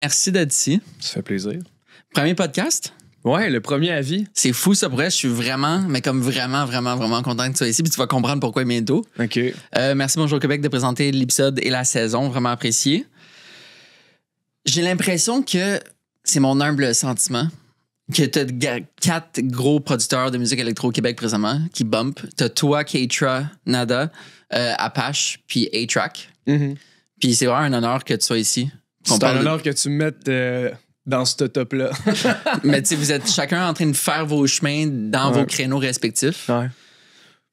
Merci d'être ici. Ça fait plaisir. Premier podcast? Ouais, le premier avis. C'est fou, ça pourrait. Je suis vraiment, mais comme vraiment content que tu sois ici. Puis tu vas comprendre pourquoi bientôt. OK. Merci Bonjour Québec de présenter l'épisode et la saison. Vraiment apprécié. J'ai l'impression que c'est mon humble sentiment que t'as 4 gros producteurs de musique électro au Québec présentement qui bump. T'as toi, Keitra, Nada, Apache, puis A-Track. Puis c'est vraiment un honneur que tu sois ici. C'est un honneur que tu me mettes dans ce top-là. Mais tu sais, vous êtes chacun en train de faire vos chemins dans vos créneaux respectifs. Ouais.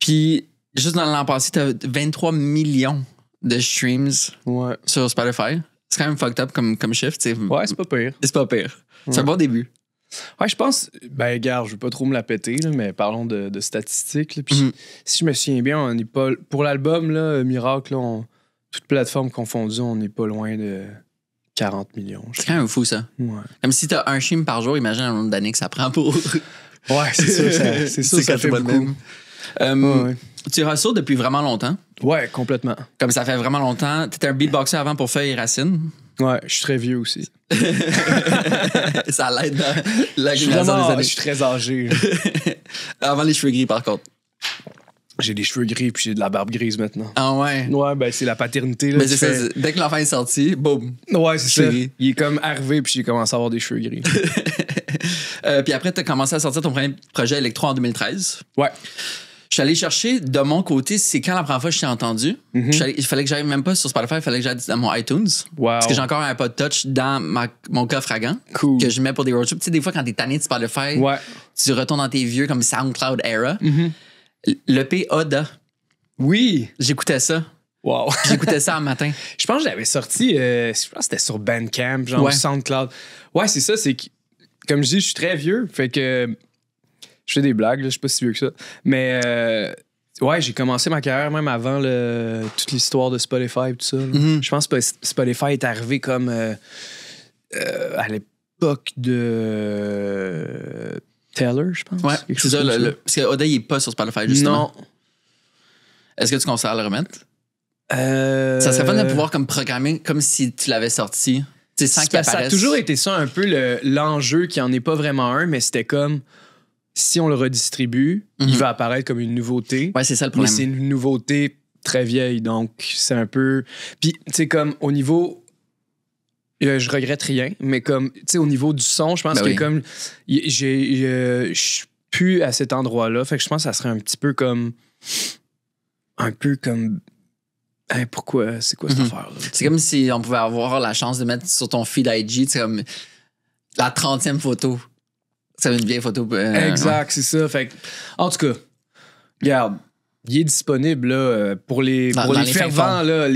Puis, juste dans l'an passé, t'as 23 millions de streams sur Spotify. C'est quand même fucked up comme chiffre. T'sais. Ouais, c'est pas pire. C'est pas pire. C'est un bon début. Ouais, je pense... Ben, gars, je veux pas trop me la péter, là, mais parlons de statistiques. Là. Puis si je me souviens bien, on n'est pas... Pour l'album, là, Miracle, là, toute plateforme confondue, on n'est pas loin de 40 millions. C'est quand même fou, ça. Ouais. Comme si t'as un stream par jour, imagine le nombre d'années que ça prend pour... Ouais, c'est sûr, ça fait beaucoup. Tu hustles depuis vraiment longtemps. Ouais, complètement. Comme ça fait vraiment longtemps. T'étais un beatboxer avant pour Feuille et Racine. Ouais, je suis très vieux aussi. Ça l'aide dans l'accumulation des années. Je suis très âgé. Avant les cheveux gris, par contre. J'ai des cheveux gris puis j'ai de la barbe grise maintenant. Ah ouais? Ouais, ben c'est la paternité. Là, mais c'est ça, dès que l'enfant est sorti, boum. Ouais, c'est ça. Gris. Il est comme arrivé puis j'ai commencé à avoir des cheveux gris. Puis après, t'as commencé à sortir ton premier projet électro en 2013. Ouais. Je suis allé chercher de mon côté, c'est quand la première fois que je t'ai entendu. Il fallait que j'aille même pas sur Spotify, il fallait que j'aille dans mon iTunes. Wow. Parce que j'ai encore un pod touch dans mon coffre à gants. Cool. Que je mets pour des road trips. Tu sais, des fois, quand t'es tanné de Spotify, tu retournes dans tes vieux comme SoundCloud era. L'EP Oda. Oui. J'écoutais ça. Wow. J'écoutais ça un matin. Je pense que je l'avais sorti, je pense que c'était sur Bandcamp, genre SoundCloud. Ouais, c'est ça, c'est que, comme je dis, je suis très vieux, fait que je fais des blagues, là, je suis pas si vieux que ça. Mais ouais, j'ai commencé ma carrière même avant toute l'histoire de Spotify et tout ça. Je pense que Spotify est arrivé comme à l'époque de Taylor, je pense. Ouais, c'est ça. Parce que Oda, il est pas sur Spotify, justement. Non. Est-ce que tu considères le remettre? Ça serait fun de pouvoir comme programmer comme si tu l'avais sorti. Sans qu'il apparaisse. Ça a toujours été ça un peu l'enjeu qui en est pas vraiment un, mais c'était comme si on le redistribue, il va apparaître comme une nouveauté. Ouais, c'est ça le problème. Mais c'est une nouveauté très vieille, donc c'est un peu... Puis, tu sais, comme au niveau... je regrette rien, mais comme, tu sais, au niveau du son, je pense que comme... Je suis plus à cet endroit-là, fait que je pense que ça serait un petit peu comme... Hey, pourquoi? C'est quoi cette affaire-là? C'est comme si on pouvait avoir la chance de mettre sur ton feed IG, c'est comme la 30e photo. C'est une vieille photo. Exact, c'est ça. Fait que, en tout cas, regarde, il est disponible là, pour les fervents, là,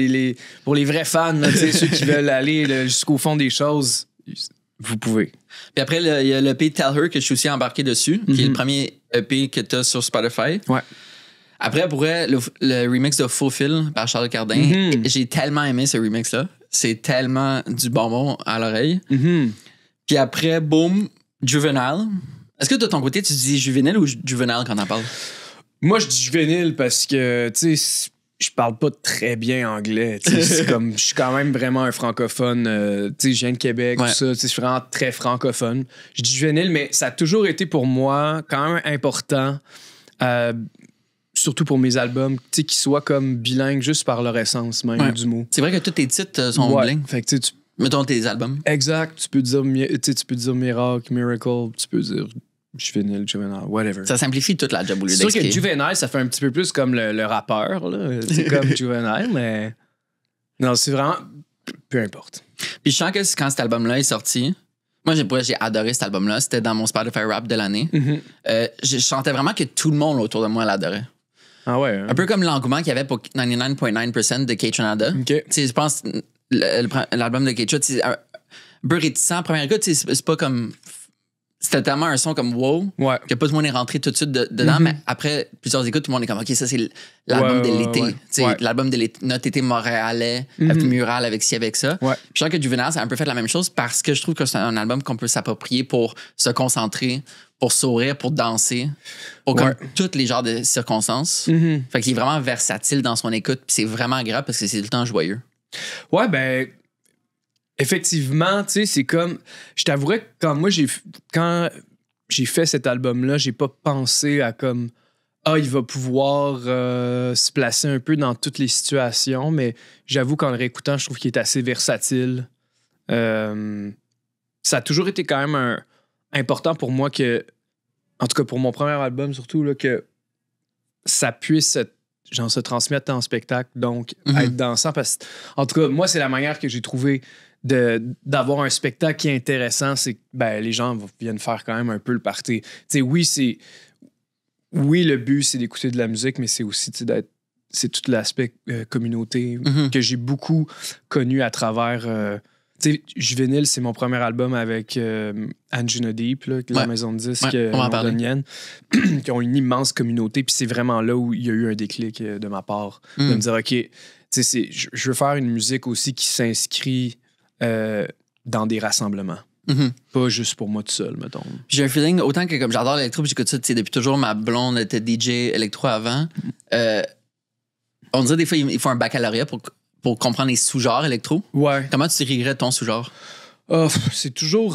pour les vrais fans, là, ceux qui veulent aller là, jusqu'au fond des choses. Vous pouvez. Puis après, il y a l'EP Tell Her que je suis aussi embarqué dessus, qui est le premier EP que tu as sur Spotify. Ouais. Après, pour le remix de Fulfill par Charles Cardin, j'ai tellement aimé ce remix-là. C'est tellement du bonbon à l'oreille. Puis après, boum, Juvenile. Est-ce que de ton côté, tu dis Juvenile ou Juvenile quand t'en parles? Moi, je dis Juvenile parce que, tu sais, je parle pas très bien anglais. C'est comme, je suis quand même vraiment un francophone. Tu sais, je viens de Québec, tout ça. Je suis vraiment très francophone. Je dis Juvenile, mais ça a toujours été pour moi quand même important. Surtout pour mes albums, tu sais, qu'ils soient comme bilingues juste par leur essence même du mot. C'est vrai que tous tes titres sont bilingues. Fait que tu mettons tes albums. Exact. Tu peux dire Miracle, tu peux dire Juvenile, whatever. Ça simplifie toute la job au lieu d'expliquer. C'est sûr que Juvenile, ça fait un petit peu plus comme le rappeur, là. C'est comme Juvenile, mais non, c'est vraiment... Peu importe. Puis je sens que quand cet album-là est sorti... Moi, j'ai adoré cet album-là. C'était dans mon Spotify Rap de l'année. Je sentais vraiment que tout le monde autour de moi l'adorait. Ah ouais? Un peu comme l'engouement qu'il y avait pour 99.9% de Kaytranada. Je pense l'album de Kaytra, un peu réticent à première écoute, c'est pas comme... C'était tellement un son comme wow que pas tout le monde est rentré tout de suite dedans, mais après plusieurs écoutes, tout le monde est comme OK, ça c'est l'album de l'été. L'album de l'été, notre été montréalais, avec Mural, avec ci, avec ça. Je sens que Juvenile, ça a un peu fait la même chose parce que je trouve que c'est un album qu'on peut s'approprier pour se concentrer, pour sourire, pour danser, pour comme tous les genres de circonstances. Fait qu'il est vraiment versatile dans son écoute, puis c'est vraiment agréable parce que c'est tout le temps joyeux. Ouais, ben... effectivement, tu sais, c'est comme... Je t'avouerais que quand j'ai fait cet album-là, j'ai pas pensé à comme... il va pouvoir se placer un peu dans toutes les situations, mais j'avoue qu'en le réécoutant, je trouve qu'il est assez versatile. Ça a toujours été quand même important pour moi que, en tout cas pour mon premier album surtout, là, que ça puisse se transmettre en spectacle, donc être dansant. Parce que, en tout cas, moi, c'est la manière que j'ai trouvé d'avoir un spectacle qui est intéressant, c'est que les gens viennent faire quand même un peu le party. Tu sais, oui, le but, c'est d'écouter de la musique, mais c'est aussi c'est tout l'aspect communauté que j'ai beaucoup connu à travers... tu sais, Juvénile, c'est mon premier album avec Anjuna Deep, là, la maison de disques londonienne, qui ont une immense communauté. Puis c'est vraiment là où il y a eu un déclic de ma part. De me dire, OK, je veux faire une musique aussi qui s'inscrit dans des rassemblements. Pas juste pour moi tout seul, mettons. J'ai un feeling, autant que comme j'adore l'électro, puis j'écoute ça depuis toujours, ma blonde était DJ électro avant. On dirait des fois, il faut un baccalauréat pour comprendre les sous-genres électro. Ouais. Comment tu décrirais ton sous-genre? C'est toujours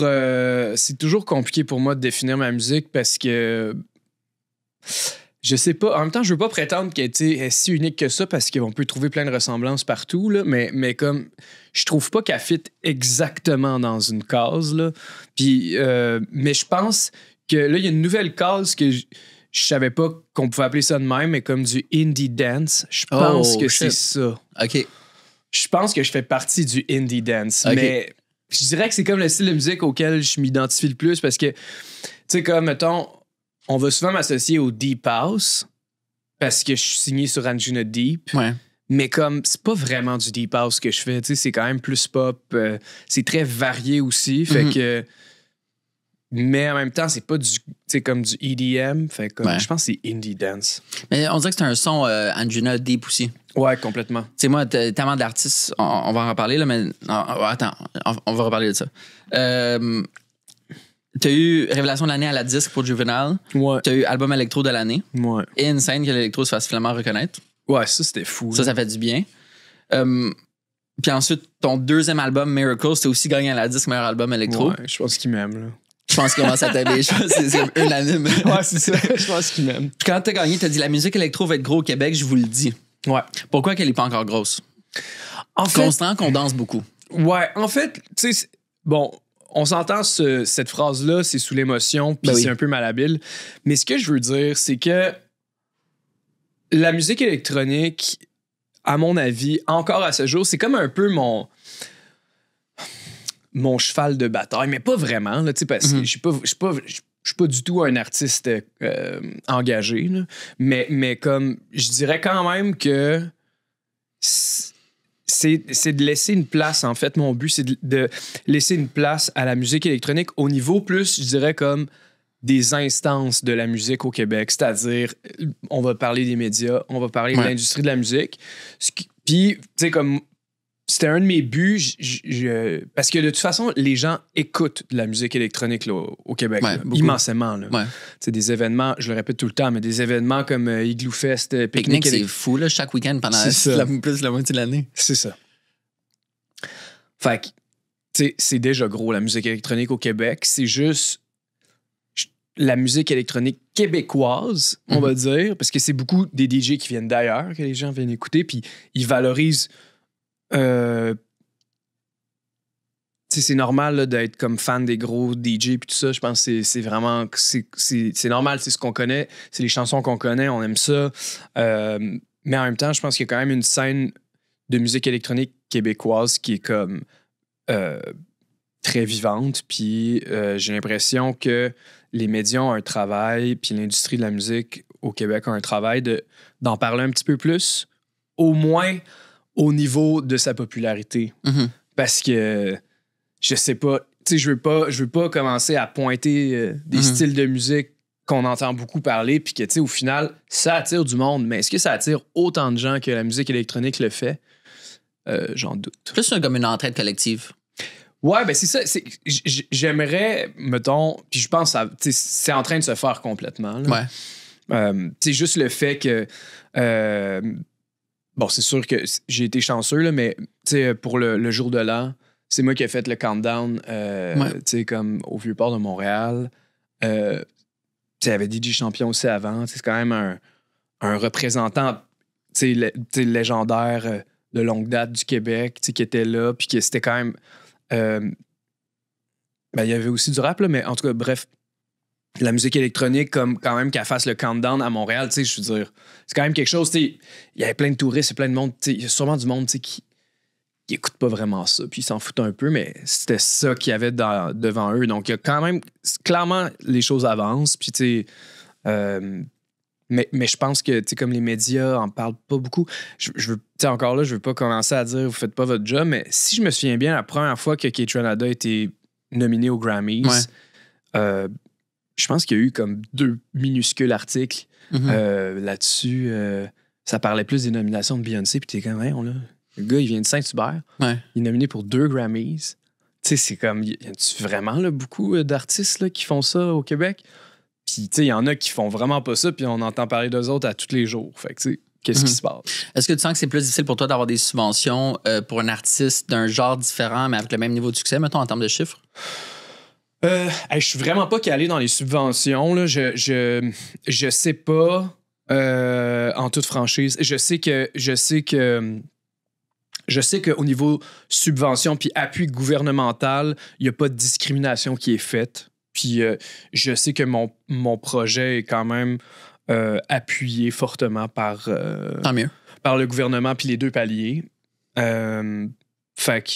compliqué pour moi de définir ma musique parce que je sais pas. En même temps, je veux pas prétendre qu'elle est si unique que ça parce qu'on peut trouver plein de ressemblances partout, là, mais comme je trouve pas qu'elle fit exactement dans une case. Là. Puis, mais je pense que là, il y a une nouvelle case que je savais pas qu'on pouvait appeler ça de même, mais comme du indie dance. Je pense que c'est ça. OK. Je pense que je fais partie du indie dance. Okay. Mais je dirais que c'est comme le style de musique auquel je m'identifie le plus parce que, tu sais, comme, mettons, on va souvent m'associer au Deep House parce que je suis signé sur Anjuna Deep. Ouais. Mais comme, c'est pas vraiment du Deep House que je fais. Tu sais, c'est quand même plus pop. C'est très varié aussi. Fait que... Mais en même temps, c'est pas comme du EDM. Fait que je pense que c'est indie dance. Mais on dirait que c'est un son Anjuna Deep aussi. Ouais, complètement. Tu sais, moi, tellement d'artistes, on va en reparler, là, mais attends, on va reparler de ça. T'as eu Révélation de l'année à la disque pour Juvenile. Ouais. T'as eu Album électro de l'année. Ouais. Et une scène que l'électro se fasse finalement reconnaître. Ouais, ça, c'était fou. Ça fait du bien. Puis ensuite, ton deuxième album, Miracle, c'était aussi gagné à la disque meilleur album électro. Ouais, je pense qu'il m'aime, là. Je pense qu'il commence à t'aimer. Je pense que c'est unanime. Ouais, c'est ça. Je pense qu'il m'aime. Quand t'as gagné, t'as dit la musique électro va être gros au Québec, je vous le dis. Ouais. Pourquoi qu'elle n'est pas encore grosse? En fait, constant qu'on danse beaucoup. Ouais, en fait, tu sais, bon, on s'entend cette phrase-là, c'est sous l'émotion, puis c'est un peu malhabile. Mais ce que je veux dire, c'est que la musique électronique, à mon avis, encore à ce jour, c'est comme un peu mon cheval de bataille, mais pas vraiment, là, parce que je suis pas du tout un artiste engagé, là, mais comme je dirais quand même que c'est de laisser une place, en fait. Mon but, c'est de laisser une place à la musique électronique au niveau plus, je dirais, comme des instances de la musique au Québec. C'est-à-dire, on va parler des médias, on va parler de l'industrie de la musique. Puis, tu sais, comme c'était un de mes buts, parce que de toute façon, les gens écoutent de la musique électronique là, au Québec, là, immensément. Là. Ouais. C'est des événements, je le répète tout le temps, mais des événements comme Igloo Fest, Picnic, c'est fou, là, chaque week-end pendant plus de la moitié de l'année. C'est ça. Fait que, tu sais, c'est déjà gros, la musique électronique au Québec. C'est juste la musique électronique québécoise, on va dire, parce que c'est beaucoup des DJ qui viennent d'ailleurs, que les gens viennent écouter, puis ils valorisent... c'est normal là, d'être comme fan des gros DJ puis tout ça. Je pense que c'est vraiment c'est normal, c'est ce qu'on connaît, c'est les chansons qu'on connaît, on aime ça. Mais en même temps, je pense qu'il y a quand même une scène de musique électronique québécoise qui est comme très vivante. Puis j'ai l'impression que les médias ont un travail, puis l'industrie de la musique au Québec a un travail d'en parler un petit peu plus, au moins au niveau de sa popularité. Parce que, je sais pas, tu sais, je veux pas commencer à pointer des styles de musique qu'on entend beaucoup parler, puis que, tu sais, au final, ça attire du monde. Mais est-ce que ça attire autant de gens que la musique électronique le fait? J'en doute. Plus comme une entraide collective. Ouais, ben c'est ça. J'aimerais, mettons, puis je pense que c'est en train de se faire complètement. Là. Ouais. Tu sais, juste le fait que... bon, c'est sûr que j'ai été chanceux, là, mais pour le jour de l'an, c'est moi qui ai fait le countdown, tu sais, comme au Vieux-Port de Montréal. Tu sais, il y avait DJ Champion aussi avant. C'est quand même un représentant, tu sais, légendaire de longue date du Québec, tu sais, qui était là, puis que c'était quand même... il y avait aussi du rap, là, mais en tout cas, bref, la musique électronique, comme quand même qu'elle fasse le countdown à Montréal, tu sais, je veux dire, c'est quand même quelque chose, tu sais, il y avait plein de touristes, il y a plein de monde, tu sais, il y a sûrement du monde, tu sais, qui écoute pas vraiment ça, puis ils s'en foutent un peu, mais c'était ça qu'il y avait devant eux. Donc, il y a quand même, clairement, les choses avancent, puis tu sais, mais je pense que, tu sais, comme les médias en parlent pas beaucoup, je veux, tu sais, encore là, je veux pas commencer à dire, vous faites pas votre job, mais si je me souviens bien, la première fois que Kaytranada a été nominé aux Grammys, je pense qu'il y a eu comme 2 minuscules articles là-dessus. Ça parlait plus des nominations de Beyoncé, puis t'es comme, hey, le gars, il vient de Saint-Hubert. Ouais. Il est nominé pour 2 Grammys. Tu sais, c'est comme, y a-tu vraiment là, beaucoup d'artistes là, qui font ça au Québec? Puis, tu sais, il y en a qui font vraiment pas ça, puis on entend parler d'eux autres à tous les jours. Fait que, tu sais, qu'est-ce qui se passe? Est-ce que tu sens que c'est plus difficile pour toi d'avoir des subventions pour un artiste d'un genre différent, mais avec le même niveau de succès, mettons, en termes de chiffres? Je suis vraiment pas calé dans les subventions. Là. Je sais pas, en toute franchise. Je sais qu'au niveau subvention puis appui gouvernemental, il n'y a pas de discrimination qui est faite. Puis je sais que mon projet est quand même appuyé fortement par, Tant mieux. par le gouvernement puis les 2 paliers. Fait que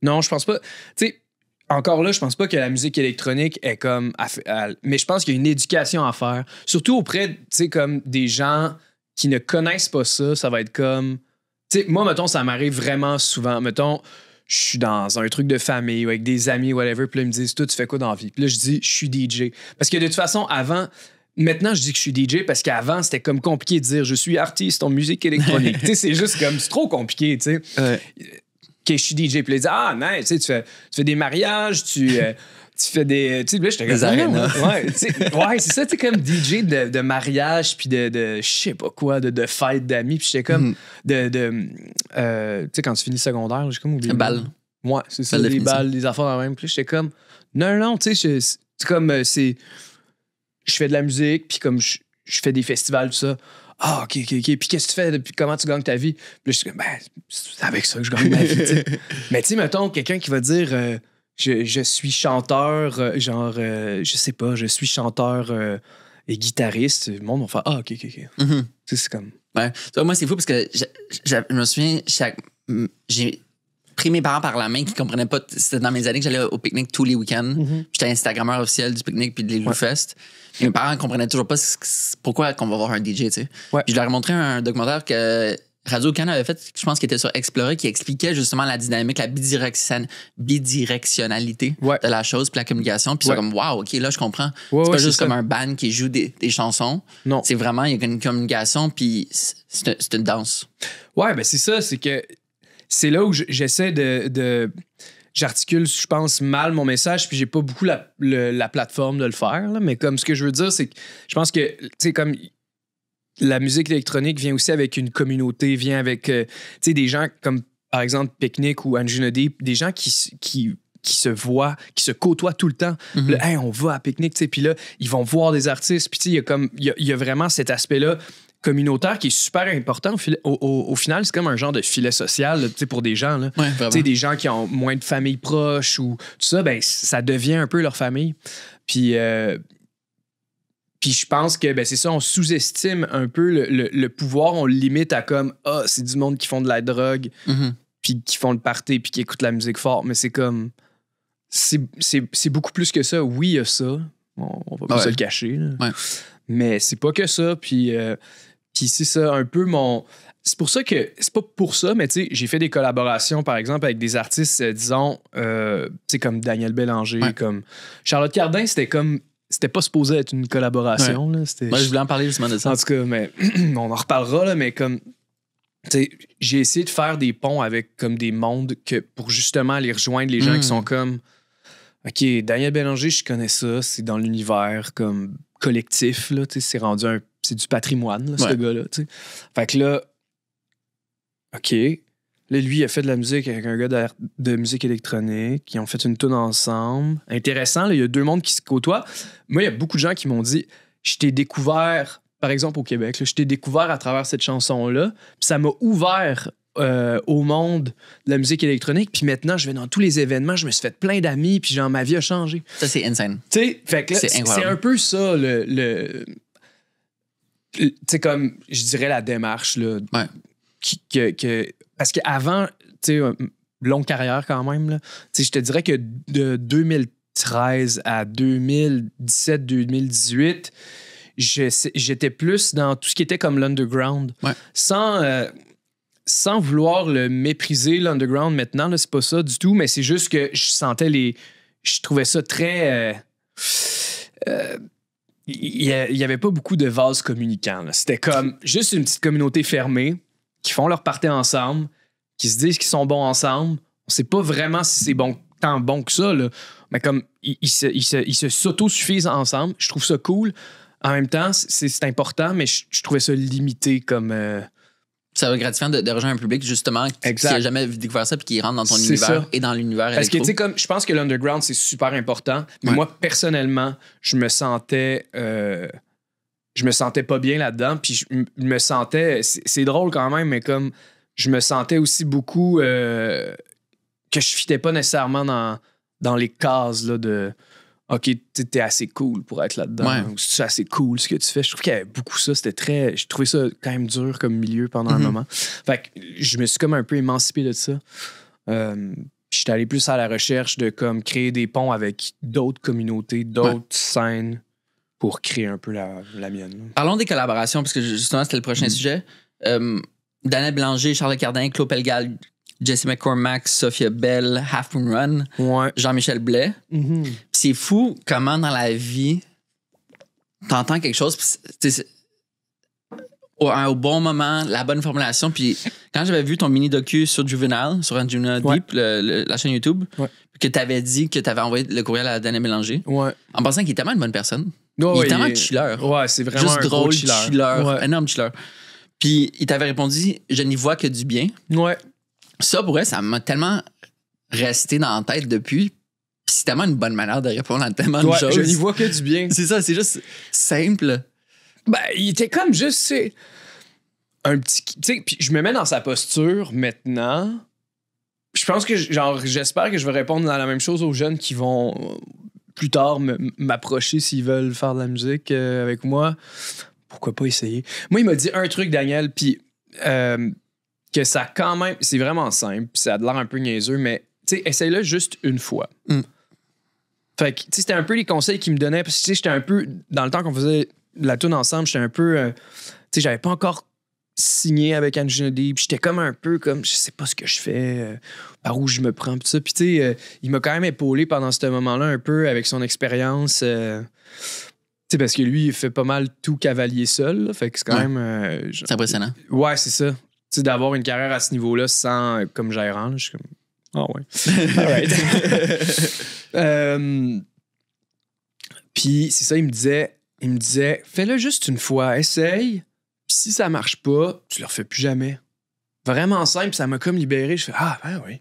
non, je pense pas. Tu sais, encore là, je pense pas que la musique électronique est comme... mais je pense qu'il y a une éducation à faire. Surtout auprès, tu sais, comme des gens qui ne connaissent pas ça. Ça va être comme... Tu sais, moi, mettons, ça m'arrive vraiment souvent. Mettons, je suis dans un truc de famille ou avec des amis, whatever, puis là, ils me disent, toi, tu fais quoi dans la vie? Puis là, je dis, je suis DJ. Parce que de toute façon, avant... Maintenant, je dis que je suis DJ parce qu'avant, c'était comme compliqué de dire, je suis artiste en musique électronique. Tu sais, c'est juste comme... C'est trop compliqué, tu sais. Que je suis DJ. Puis là, ils disent, ah, nice, tu fais des mariages, tu fais des... Tu sais, là, j'étais comme... Des arénas. Ouais, c'est ça, tu sais, comme DJ de mariage, puis de je sais pas quoi, de fête d'amis. Puis j'étais comme... tu sais, quand tu finis secondaire, j'ai comme oublié. Bal. Ouais, c'est ça, les balles, les affaires dans la même. Puis j'étais comme... Non, tu sais, c'est comme... Je fais de la musique, puis comme je fais des festivals, tout ça. Ah, OK. Puis qu'est-ce que tu fais? Puis comment tu gagnes ta vie? Puis là, je suis comme, c'est avec ça que je gagne ma vie. T'sais. Mais tu sais, mettons, quelqu'un qui va dire, je suis chanteur, je sais pas, je suis chanteur et guitariste. Le monde va faire, ah, OK. Tu sais, c'est comme... Ouais. Moi, c'est fou parce que je me souviens, j'ai pris mes parents par la main qui comprenaient pas. C'était dans mes années que j'allais au pique-nique tous les week-ends. J'étais Instagrammeur officiel du pique-nique puis de l'Ilou Fest. Et mes parents comprenaient toujours pas pourquoi qu'on va voir un DJ, tu sais. Ouais. Puis je leur ai montré un documentaire que Radio-Can avait fait, je pense qu'il était sur Explorer, qui expliquait justement la dynamique, la bidirectionnalité de la chose puis la communication. Puis c'est comme, wow, OK, là, je comprends. C'est pas juste comme un band qui joue des chansons. Non. C'est vraiment, il y a une communication puis c'est une danse. Ouais, ben c'est ça, c'est que c'est là où j'essaie de j'articule, je pense, mal mon message, puis j'ai pas beaucoup la plateforme de le faire. Là, mais comme ce que je veux dire, c'est que je pense que, tu sais, comme la musique électronique vient aussi avec une communauté, vient avec, tu sais, des gens comme, par exemple, Picnic ou Anjuna Deep, des gens qui se voient, qui se côtoient tout le temps. Là, hey, on va à Picnic, tu sais, puis là, ils vont voir des artistes, puis tu sais, il y a vraiment cet aspect-là communautaire qui est super important. Au final, c'est comme un genre de filet social pour des gens. Là. Ouais, des gens qui ont moins de famille proche ou tout ça, ben, ça devient un peu leur famille. Puis je pense que c'est ça, on sous-estime un peu le pouvoir, on le limite à comme c'est du monde qui font de la drogue, puis qui font le party, puis qui écoutent la musique fort. Mais c'est comme... C'est beaucoup plus que ça. Oui, il y a ça. On va pas se le cacher. Là. Ouais. Mais c'est pas que ça. Puis c'est ça, un peu mon... C'est pour ça que... C'est pas pour ça, mais tu sais, j'ai fait des collaborations, par exemple, avec des artistes, disons, tu sais, comme Daniel Bélanger, comme... Charlotte Cardin, c'était pas supposé être une collaboration. Ouais. Là, moi, je voulais en parler justement de ça. En tout cas, mais on en reparlera, là, mais comme... T'sais, j'ai essayé de faire des ponts avec comme des mondes pour justement aller rejoindre les gens qui sont comme... OK, Daniel Bélanger, je connais ça, c'est dans l'univers comme collectif, là, c'est rendu c'est du patrimoine, là, ce gars-là. T'sais. Fait que là, OK, Là, lui, il a fait de la musique avec un gars de musique électronique. Ils ont fait une tune ensemble. Intéressant, là, il y a deux mondes qui se côtoient. Moi, il y a beaucoup de gens qui m'ont dit « Je t'ai découvert, par exemple au Québec, là, je t'ai découvert à travers cette chanson-là. Puis ça m'a ouvert au monde de la musique électronique. Puis maintenant, je vais dans tous les événements, je me suis fait plein d'amis, puis genre, ma vie a changé. » Ça, c'est insane. Tu sais, fait que là, c'est un peu ça, tu sais, comme, je dirais, la démarche, là. Ouais. Parce qu'avant, tu sais, longue carrière quand même, là, tu sais, je te dirais que de 2013 à 2017-2018, j'étais plus dans tout ce qui était comme l'underground. Ouais. Sans vouloir le mépriser, l'underground, maintenant, là, c'est pas ça du tout, mais c'est juste que je sentais je trouvais ça très... il y avait pas beaucoup de vases communicants. Là. C'était comme juste une petite communauté fermée qui font leur partie ensemble, qui se disent qu'ils sont bons ensemble. On sait pas vraiment si c'est tant bon que ça, là. Mais comme ils se s'autosuffisent ensemble. Je trouve ça cool. En même temps, c'est important, mais je trouvais ça limité comme... Ça va être gratifiant de rejoindre un public, justement, qui n'a jamais découvert ça puis qui rentre dans ton univers ça. Et dans l'univers électro. Parce que, tu sais, comme je pense que l'underground, c'est super important. Mais moi, personnellement, je me sentais pas bien là-dedans. Puis je me sentais... C'est drôle quand même, mais comme je me sentais aussi beaucoup que je fitais pas nécessairement dans les cases là, de... OK, t'es assez cool pour être là-dedans. Ouais. Ou c'est assez cool ce que tu fais. Je trouve qu'il y avait beaucoup ça. C'était très... Je trouvais ça quand même dur comme milieu pendant un moment. Fait que je me suis comme un peu émancipé de ça. J'étais allé plus à la recherche de comme créer des ponts avec d'autres communautés, d'autres scènes pour créer un peu la mienne. Parlons des collaborations, parce que justement, c'était le prochain sujet. Daniel Bélanger, Charles Cardin, Claude Pelgal, Jesse McCormack, Sophia Bell, Half Moon Run, Jean-Michel Blais. C'est fou comment dans la vie t'entends quelque chose au bon moment, la bonne formulation. Puis quand j'avais vu ton mini-docu sur Juvenile, sur Anjuna Deep, la chaîne YouTube, que t'avais dit que t'avais envoyé le courriel à Daniel Bélanger, en pensant qu'il est tellement une bonne personne. Il est tellement chiller. Ouais, c'est vraiment juste un drôle, chiller. Énorme chiller. Puis il t'avait répondu « Je n'y vois que du bien ». Ouais. Ça, pour vrai, ça m'a tellement resté dans la tête depuis. Puis c'est tellement une bonne manière de répondre à tellement de choses. Je n'y vois que du bien. C'est ça, c'est juste simple. Ben, il était comme juste, c'est un petit... Tu sais, puis je me mets dans sa posture maintenant. Je pense que, genre, j'espère que je vais répondre dans la même chose aux jeunes qui vont plus tard m'approcher s'ils veulent faire de la musique avec moi. Pourquoi pas essayer? Moi, il m'a dit un truc, Daniel, puis... que ça quand même, c'est vraiment simple, puis ça a l'air un peu niaiseux, mais tu sais, essaye-le juste une fois. Fait que, tu sais, c'était un peu les conseils qu'il me donnait, parce que tu sais, j'étais un peu, dans le temps qu'on faisait la tune ensemble, j'étais un peu, tu sais, j'avais pas encore signé avec Anjuna Deep, j'étais comme un peu comme, je sais pas ce que je fais, par où je me prends, pis ça, puis tu sais, il m'a quand même épaulé pendant ce moment-là un peu avec son expérience, tu sais, parce que lui, il fait pas mal tout cavalier seul, là, fait que c'est quand même... c'est impressionnant. Ouais, c'est ça. Tu sais, d'avoir une carrière à ce niveau-là sans comme gérant, je suis comme... Ah ouais. All right. Puis c'est ça, il me disait, fais-le juste une fois, essaye. Puis si ça marche pas, tu le refais plus jamais. Vraiment simple, ça m'a comme libéré. Je fais, ah ben oui.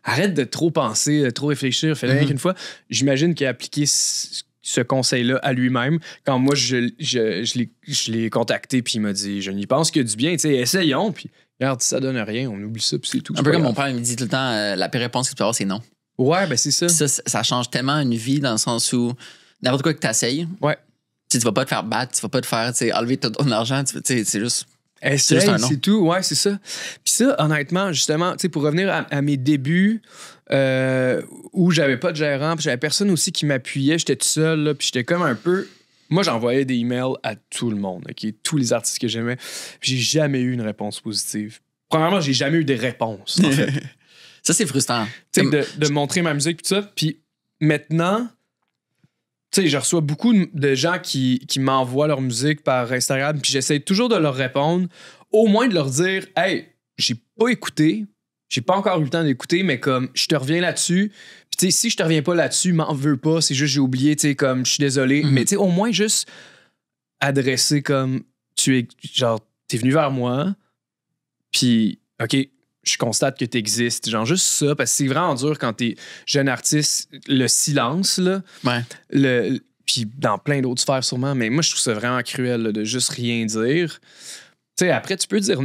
Arrête de trop penser, de trop réfléchir, fais-le rien qu'une fois. J'imagine qu'il a appliqué ce conseil-là à lui-même. Quand moi, je l'ai contacté, puis il m'a dit, je n'y pense que du bien, tu sais, essayons, puis regarde, ça donne rien, on oublie ça, puis c'est tout. Un peu comme mon père, il me dit tout le temps, la pire réponse que tu peux avoir, c'est non. Ouais, ben c'est ça. Ça change tellement une vie dans le sens où n'importe quoi que tu essayes, tu vas pas te faire battre, tu vas pas te faire enlever tout ton argent, c'est juste... Essaye, c'est tout, ouais, c'est ça. Puis ça, honnêtement, justement, tu sais, pour revenir à mes débuts, où j'avais pas de gérant, puis j'avais personne aussi qui m'appuyait, j'étais tout seul, là, puis j'étais comme un peu... Moi, j'envoyais des emails à tout le monde, OK? Tous les artistes que j'aimais. J'ai jamais eu une réponse positive. Premièrement, j'ai jamais eu des réponses, en fait. Ça, c'est frustrant. Tu sais, de montrer ma musique, tout ça. Puis maintenant, tu sais, je reçois beaucoup de gens qui m'envoient leur musique par Instagram, puis j'essaie toujours de leur répondre, au moins de leur dire « Hey, j'ai pas écouté, j'ai pas encore eu le temps d'écouter, mais comme, je te reviens là-dessus. » Puis tu sais, si je te reviens pas là-dessus, m'en veux pas, c'est juste j'ai oublié, tu sais, comme, je suis désolé. Mais tu sais, au moins juste adresser comme, t'es venu vers moi, puis OK, je constate que tu existes. Genre, juste ça, parce que c'est vraiment dur quand t'es jeune artiste, le silence, là. Ouais. Puis dans plein d'autres sphères, sûrement, mais moi, je trouve ça vraiment cruel, là, de juste rien dire. Tu sais, après, tu peux dire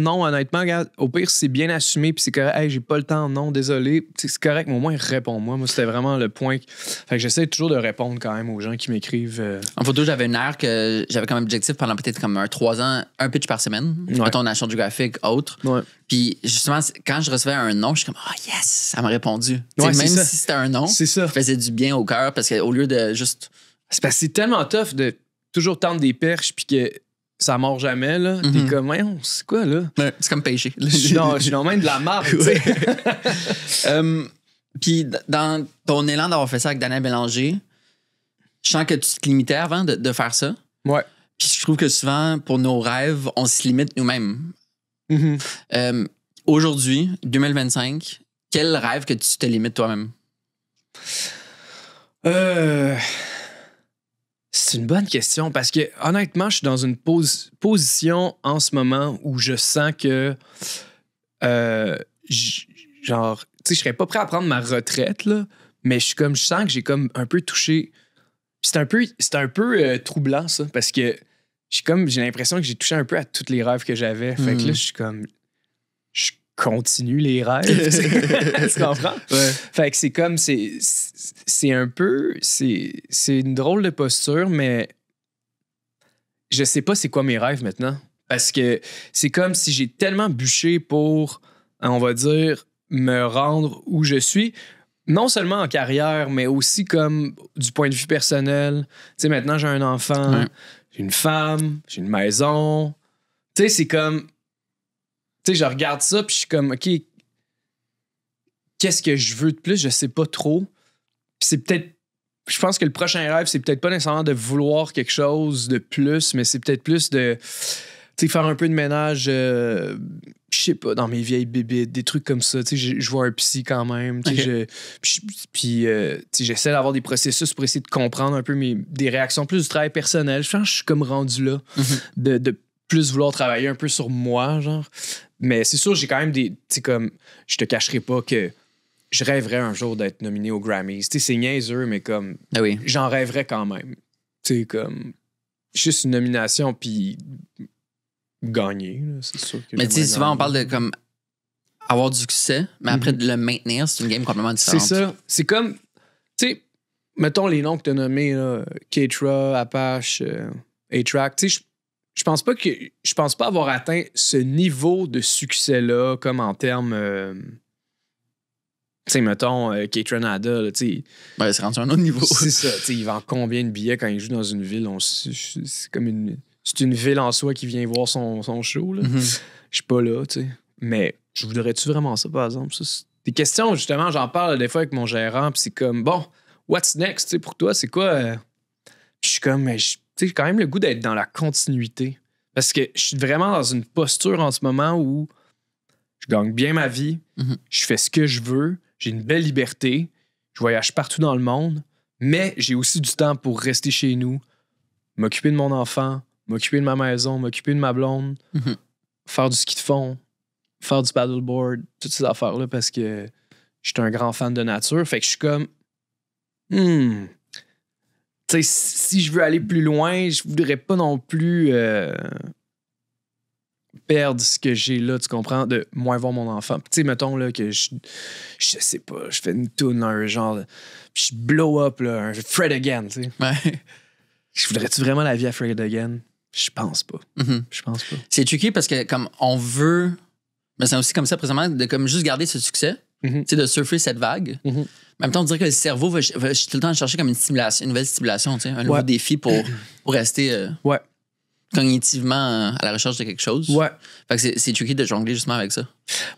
non, honnêtement, regarde, au pire, c'est bien assumé, puis c'est correct, hey, j'ai pas le temps, non, désolé. C'est correct, mais au moins, réponds-moi. Moi, c'était vraiment le point. Fait que j'essaie toujours de répondre quand même aux gens qui m'écrivent. En photo, j'avais une ère que j'avais comme objectif pendant peut-être comme 3 ans, un pitch par semaine. Mettons, National Geographic, autre. Ouais. Puis justement, quand je recevais un non, je suis comme, yes, ça m'a répondu. Ouais, même ça. si c'était un non, ça faisait du bien au cœur parce qu'au lieu de juste. C'est parce que c'est tellement tough de toujours tendre des perches, puis que ça mord jamais, là. T'es comme, voyons, c'est quoi, là? Ouais, c'est comme pêcher. Je suis dans même de la marde, tu sais. Puis dans ton élan d'avoir fait ça avec Daniel Bélanger, je sens que tu te limitais avant de faire ça. Ouais. Puis je trouve que souvent, pour nos rêves, on se limite nous-mêmes. Aujourd'hui, 2025, quel rêve que tu te limites toi-même? C'est une bonne question parce que honnêtement, je suis dans une position en ce moment où je sens que genre, tu sais, je serais pas prêt à prendre ma retraite, là, mais je sens que j'ai comme un peu touché. Puis c'est un peu troublant, ça, parce que j'ai l'impression que j'ai touché un peu à tous les rêves que j'avais. Fait que là, je continue les rêves. Tu comprends? Ouais. Fait que c'est comme, c'est un peu, c'est une drôle de posture, mais je sais pas c'est quoi mes rêves maintenant. Parce que c'est comme si j'ai tellement bûché pour, on va dire, me rendre où je suis. Non seulement en carrière, mais aussi comme du point de vue personnel. Tu sais, maintenant, j'ai un enfant, j'ai une femme, j'ai une maison. Tu sais, c'est comme... Tu sais, je regarde ça, puis je suis comme, OK, qu'est-ce que je veux de plus? Je sais pas trop. Puis c'est peut-être... Je pense que le prochain rêve, c'est peut-être pas nécessairement de vouloir quelque chose de plus, mais c'est peut-être plus de... Tu sais, faire un peu de ménage, je sais pas, dans mes vieilles bébites, des trucs comme ça. Tu sais, je vois un psy quand même. Tu sais, puis j'essaie d'avoir des processus pour essayer de comprendre un peu des réactions, plus du travail personnel. Je pense que je suis comme rendu là, de plus vouloir travailler un peu sur moi, genre. Mais c'est sûr, j'ai quand même des... Tu sais, comme, je te cacherai pas que je rêverais un jour d'être nominé aux Grammys. Tu sais, c'est niaiseux, mais comme... Ah oui. J'en rêverais quand même. Tu sais, comme... Juste une nomination, puis... gagner, là, c'est sûr que... Mais tu sais, souvent, on parle de comme avoir du succès, mais après de le maintenir, c'est une game complètement différente. C'est ça. C'est comme... Tu sais, mettons les noms que tu as nommés, là, Keitra, Apache, A-Track, tu sais, je pense pas avoir atteint ce niveau de succès-là, comme en termes... tu sais, mettons, Keitra Nada, tu sais... Ouais, c'est rendu à un autre niveau. C'est ça, tu sais, il vend combien de billets quand il joue dans une ville? C'est comme une... C'est une ville en soi qui vient voir son show, là. Je suis pas là, tu sais. Mais je voudrais-tu vraiment ça, par exemple? Ça, c'est des questions, justement, j'en parle des fois avec mon gérant, puis c'est comme, bon, what's next, tu sais, pour toi, c'est quoi? Je suis comme, tu sais, j'ai quand même le goût d'être dans la continuité. Parce que je suis vraiment dans une posture en ce moment où je gagne bien ma vie, je fais ce que je veux, j'ai une belle liberté, je voyage partout dans le monde, mais j'ai aussi du temps pour rester chez nous, m'occuper de mon enfant, m'occuper de ma maison, m'occuper de ma blonde, faire du ski de fond, faire du paddleboard, toutes ces affaires-là, parce que je suis un grand fan de nature. Fait que je suis comme... Tu sais, si je veux aller plus loin, je voudrais pas non plus perdre ce que j'ai là, tu comprends, de moins voir mon enfant. Tu sais, mettons là, que je sais pas, je fais une toune dans un genre... Puis je blow up, là, un Fred Again, tu sais. Ouais. Je voudrais-tu vraiment la vie à Fred Again? Je pense pas. Je pense pas. C'est tricky parce que comme on veut, mais c'est aussi comme ça présentement, de comme juste garder ce succès, tu sais, de surfer cette vague. En même temps, on dirait que le cerveau va tout le temps chercher comme une stimulation, une nouvelle stimulation, tu sais, un nouveau défi pour rester cognitivement à la recherche de quelque chose. Ouais. Fait que c'est tricky de jongler justement avec ça.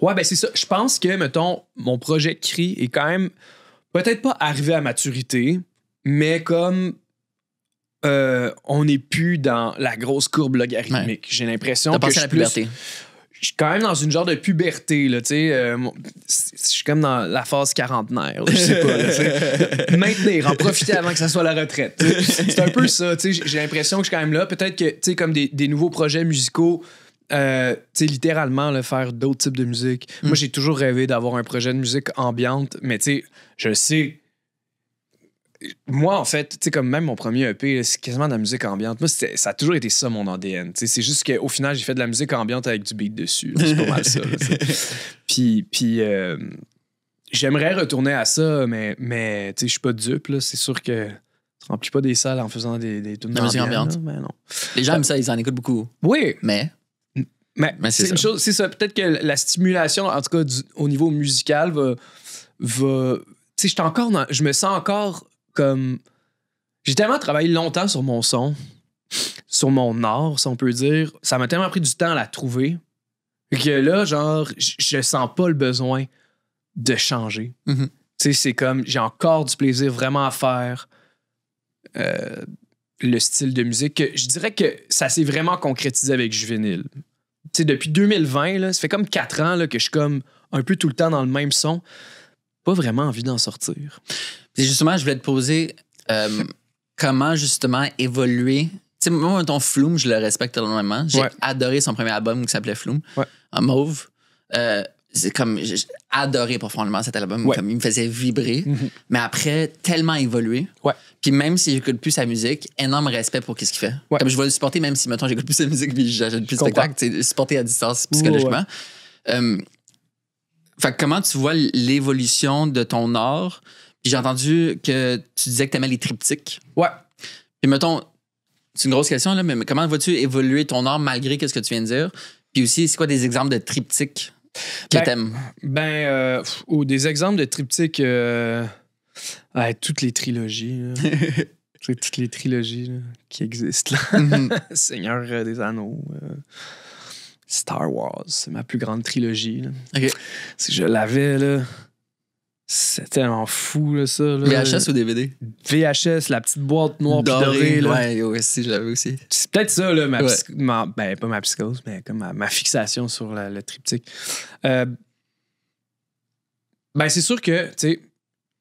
Ouais, ben c'est ça. Je pense que, mettons, mon projet CRI est quand même peut-être pas arrivé à maturité, mais comme... on n'est plus dans la grosse courbe logarithmique. Ouais. J'ai l'impression que je suis je suis quand même dans une genre de puberté, là, tu sais. Je suis comme dans la phase quarantenaire, là, je sais pas, là, maintenir, en profiter avant que ça soit la retraite. C'est un peu ça, tu sais. J'ai l'impression que je suis quand même là. Peut-être que, tu sais, comme des nouveaux projets musicaux, littéralement, là, faire d'autres types de musique. Moi, j'ai toujours rêvé d'avoir un projet de musique ambiante, mais tu sais, je sais. Moi, en fait, tu sais, comme même mon premier EP, là, c'est quasiment de la musique ambiante. Moi, ça a toujours été ça, mon ADN. Tu sais, c'est juste qu'au final, j'ai fait de la musique ambiante avec du beat dessus. Là. C'est pas mal ça. Là, puis j'aimerais retourner à ça, mais tu sais, je suis pas dupe. Là. C'est sûr que tu remplis pas des salles en faisant des tunes de musique ambiante. Mais non. Les gens aiment ça, ils en écoutent beaucoup. Oui. Mais c'est une chose, c'est ça. Peut-être que la stimulation, en tout cas, au niveau musical, va tu sais, je me sens encore comme. J'ai tellement travaillé longtemps sur mon son, sur mon art, si on peut dire. Ça m'a tellement pris du temps à la trouver que là, genre, je sens pas le besoin de changer. Mm-hmm. Tu sais, c'est comme, j'ai encore du plaisir vraiment à faire le style de musique. Que je dirais que ça s'est vraiment concrétisé avec Juvénile. Tu sais, depuis 2020, là, ça fait comme 4 ans là, que je suis comme un peu tout le temps dans le même son. Pas vraiment envie d'en sortir. Et justement, je voulais te poser comment justement évoluer. Tu sais, moi, ton Flume, je le respecte énormément. J'ai adoré son premier album qui s'appelait Flume, en mauve. C'est comme, j'ai adoré profondément cet album, comme il me faisait vibrer. Mm-hmm. Mais après, tellement évolué. Puis même si j'écoute plus sa musique, énorme respect pour ce qu'il fait. Comme je vais le supporter, même si maintenant j'écoute plus sa musique puis j'achète plus de spectacle, c'est supporter à distance psychologiquement. Fait que comment tu vois l'évolution de ton art? Puis j'ai entendu que tu disais que t'aimais les triptyques. Puis mettons, c'est une grosse question, là, mais comment vas-tu évoluer ton art malgré ce que tu viens de dire? Puis aussi, c'est quoi des exemples de triptyques que t'aimes? Ou des exemples de triptyques... toutes les trilogies. Toutes les trilogies là, qui existent. Là. Mm-hmm. Seigneur des Anneaux... Star Wars, c'est ma plus grande trilogie. Là. Okay. Si je l'avais, là, c'est tellement fou, là, ça. Là. VHS ou DVD? VHS, la petite boîte noire dorée. Ouais, aussi, je l'avais aussi. C'est peut-être ça, là, pas ma psychose, mais comme ma fixation sur le triptyque. C'est sûr que, tu sais,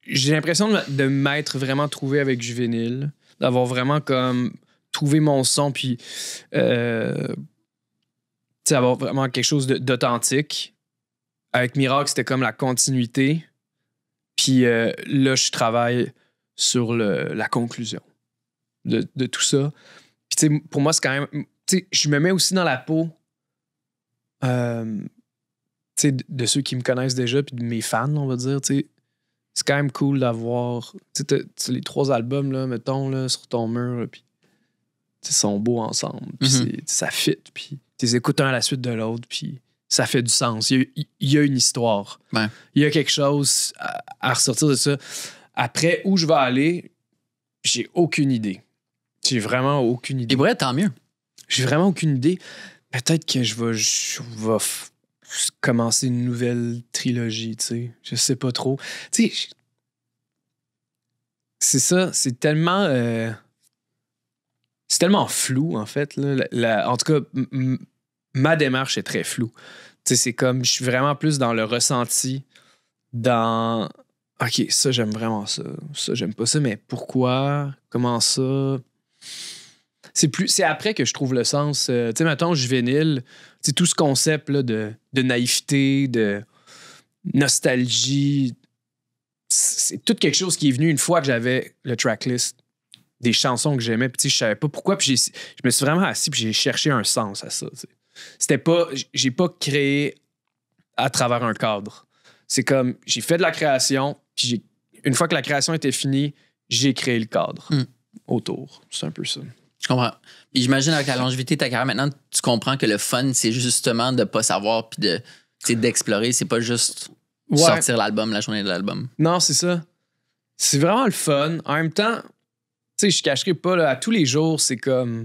j'ai l'impression de m'être vraiment trouvé avec Juvénile, d'avoir vraiment comme trouvé mon son, puis... avoir vraiment quelque chose d'authentique. Avec Miracle, c'était comme la continuité. Puis là, je travaille sur la conclusion de tout ça. Puis pour moi, c'est quand même... je me mets aussi dans la peau de ceux qui me connaissent déjà, puis de mes fans, on va dire. C'est quand même cool d'avoir... les 3 albums, là, mettons, là, sur ton mur, puis ils sont beaux ensemble. Puis ça fit, puis... Tu les écoutes un à la suite de l'autre, puis ça fait du sens. Il y a une histoire. Ouais. Il y a quelque chose à ressortir de ça. Après, où je vais aller, j'ai aucune idée. J'ai vraiment aucune idée. Et vrai, tant mieux. J'ai vraiment aucune idée. Peut-être que je vais commencer une nouvelle trilogie, tu sais. Je sais pas trop. Tu sais, c'est ça. C'est tellement... c'est tellement flou, en fait. Là. En tout cas, ma démarche est très floue. C'est comme, je suis vraiment plus dans le ressenti, dans... OK, ça, j'aime vraiment ça. Ça, j'aime pas ça, mais pourquoi? Comment ça? C'est après que je trouve le sens. Tu sais, mettons, Juvénile, tout ce concept là, de naïveté, de nostalgie, c'est tout quelque chose qui est venu une fois que j'avais le tracklist des chansons que j'aimais, puis je savais pas pourquoi, puis je me suis vraiment assis, puis j'ai cherché un sens à ça. T'sais. C'était pas... J'ai pas créé à travers un cadre. C'est comme, j'ai fait de la création, puis une fois que la création était finie, j'ai créé le cadre autour. C'est un peu ça. Je comprends. Puis j'imagine avec la longévité de ta carrière, maintenant, tu comprends que le fun, c'est justement de pas savoir, puis d'explorer. C'est pas juste sortir l'album la journée de l'album. Non, c'est ça. C'est vraiment le fun. En même temps... Tu sais, je cacherai pas, là, à tous les jours, c'est comme...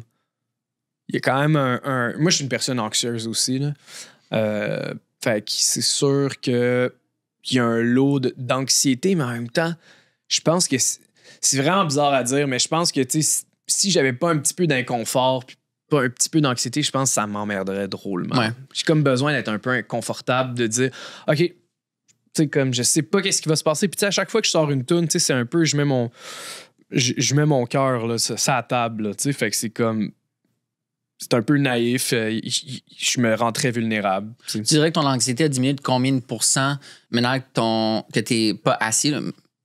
Il y a quand même un... Moi, je suis une personne anxieuse aussi, là. Fait que c'est sûr qu'il y a un lot d'anxiété, mais en même temps, je pense que... C'est vraiment bizarre à dire, mais je pense que, tu sais, si j'avais pas un petit peu d'inconfort puis pas un petit peu d'anxiété, je pense que ça m'emmerderait drôlement. Ouais. J'ai comme besoin d'être un peu inconfortable, de dire, OK, tu sais, comme, je sais pas qu'est-ce qui va se passer. Puis, tu sais, à chaque fois que je sors une tune, tu sais, c'est un peu... Je mets mon cœur là, ça à table, tu sais, fait que c'est comme... c'est un peu naïf. Je me rends très vulnérable. Tu dirais que ton anxiété a diminué de combien de pourcents maintenant que t'es pas assis, là?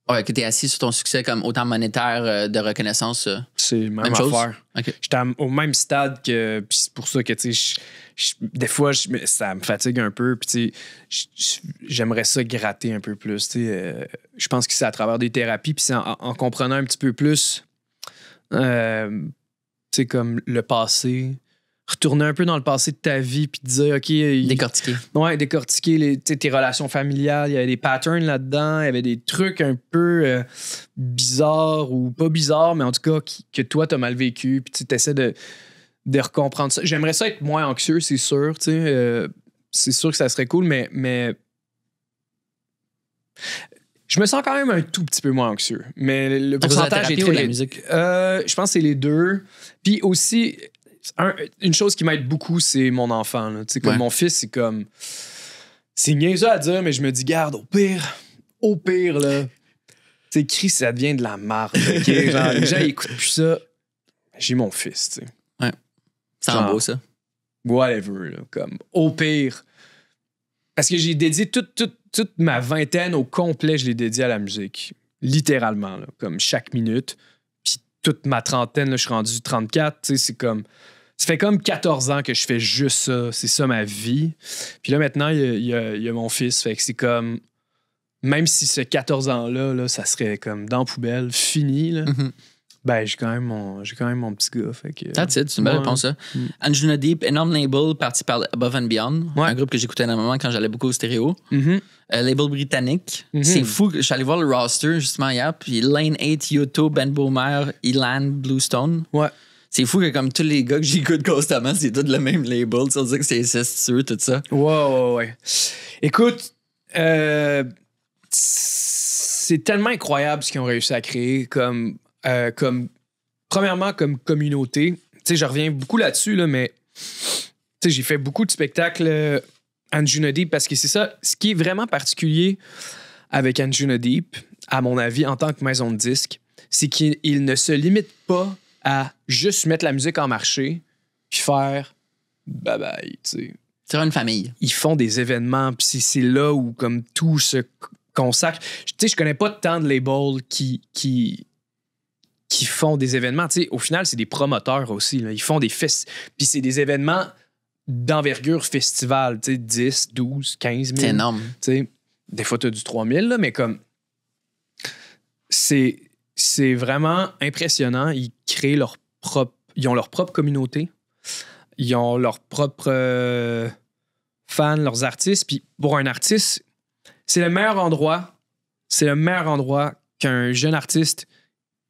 Ouais, que t'es assis sur ton succès comme autant monétaire de reconnaissance? C'est même chose? affaire. Okay. J'étais au même stade que... Puis c'est pour ça que, tu sais, des fois, ça me fatigue un peu. Puis, tu sais, j'aimerais ça gratter un peu plus. Tu sais, je pense que c'est à travers des thérapies. Puis c'est en comprenant un petit peu plus, tu sais, comme le passé... Retourner un peu dans le passé de ta vie puis te dire, OK... Décortiquer. Ouais, décortiquer tes relations familiales. Il y avait des patterns là-dedans. Il y avait des trucs un peu bizarres ou pas bizarres, mais en tout cas que toi, t'as mal vécu. Puis tu essaies de recomprendre ça. J'aimerais ça être moins anxieux, c'est sûr. C'est sûr que ça serait cool, mais je me sens quand même un tout petit peu moins anxieux. Mais le pourcentage est très... ou la musique? Je pense que c'est les deux. Puis aussi... une chose qui m'aide beaucoup, c'est mon enfant. Là. Comme mon fils, c'est comme... C'est niaiseux à dire, mais je me dis, garde, au pire, là, tu sais, Chris, ça devient de la marde. Okay? Genre, les gens, ils écoutent plus ça. J'ai mon fils, tu sais. Ouais. C'est beau, ça. Whatever, là, comme, au pire. Parce que j'ai dédié toute ma vingtaine au complet, je l'ai dédié à la musique. Littéralement, là, comme chaque minute. Toute ma trentaine, là, je suis rendu 34, tu sais, c'est comme... Ça fait comme 14 ans que je fais juste ça. C'est ça ma vie. Puis là, maintenant, il y a mon fils. Fait que c'est comme... Même si ce 14 ans-là, là, ça serait comme dans la poubelle, fini, là, ben, j'ai quand même mon petit gars. Fait que... That's it, c'est une belle réponse, ça. Anjuna Deep, énorme label, parti par Above and Beyond. Ouais. Un groupe que j'écoutais énormément quand j'allais beaucoup au stéréo. Label britannique. C'est fou. Je suis allé voir le roster justement hier. Puis Lane 8, Yoto, Ben Boomer, Elan, Bluestone. Ouais. C'est fou que comme tous les gars que j'écoute constamment, c'est tous le même label. Ça veut dire que c'est incestueux, tout ça. Ouais. Écoute, c'est tellement incroyable ce qu'ils ont réussi à créer comme premièrement, comme communauté. Tu sais, je reviens beaucoup là-dessus, là, mais tu sais, j'ai fait beaucoup de spectacles Anjuna Deep parce que c'est ça. Ce qui est vraiment particulier avec Anjuna Deep, à mon avis, en tant que maison de disques, c'est qu'il ne se limite pas à juste mettre la musique en marché puis faire bye-bye, tu sais. C'est une famille. Ils font des événements, puis c'est là où comme tout se consacre. Tu sais, je connais pas tant de labels qui font des événements. Tu sais, au final, c'est des promoteurs aussi. Là. Ils font des puis c'est des événements d'envergure festival. Tu sais, 10, 12, 15 000. C'est énorme. Tu sais, des fois, tu as du 3 000, là, mais comme... C'est vraiment impressionnant. Ils créent ils ont leur propre communauté. Ils ont leurs propres fans, leurs artistes. Puis pour un artiste, c'est le meilleur endroit qu'un jeune artiste,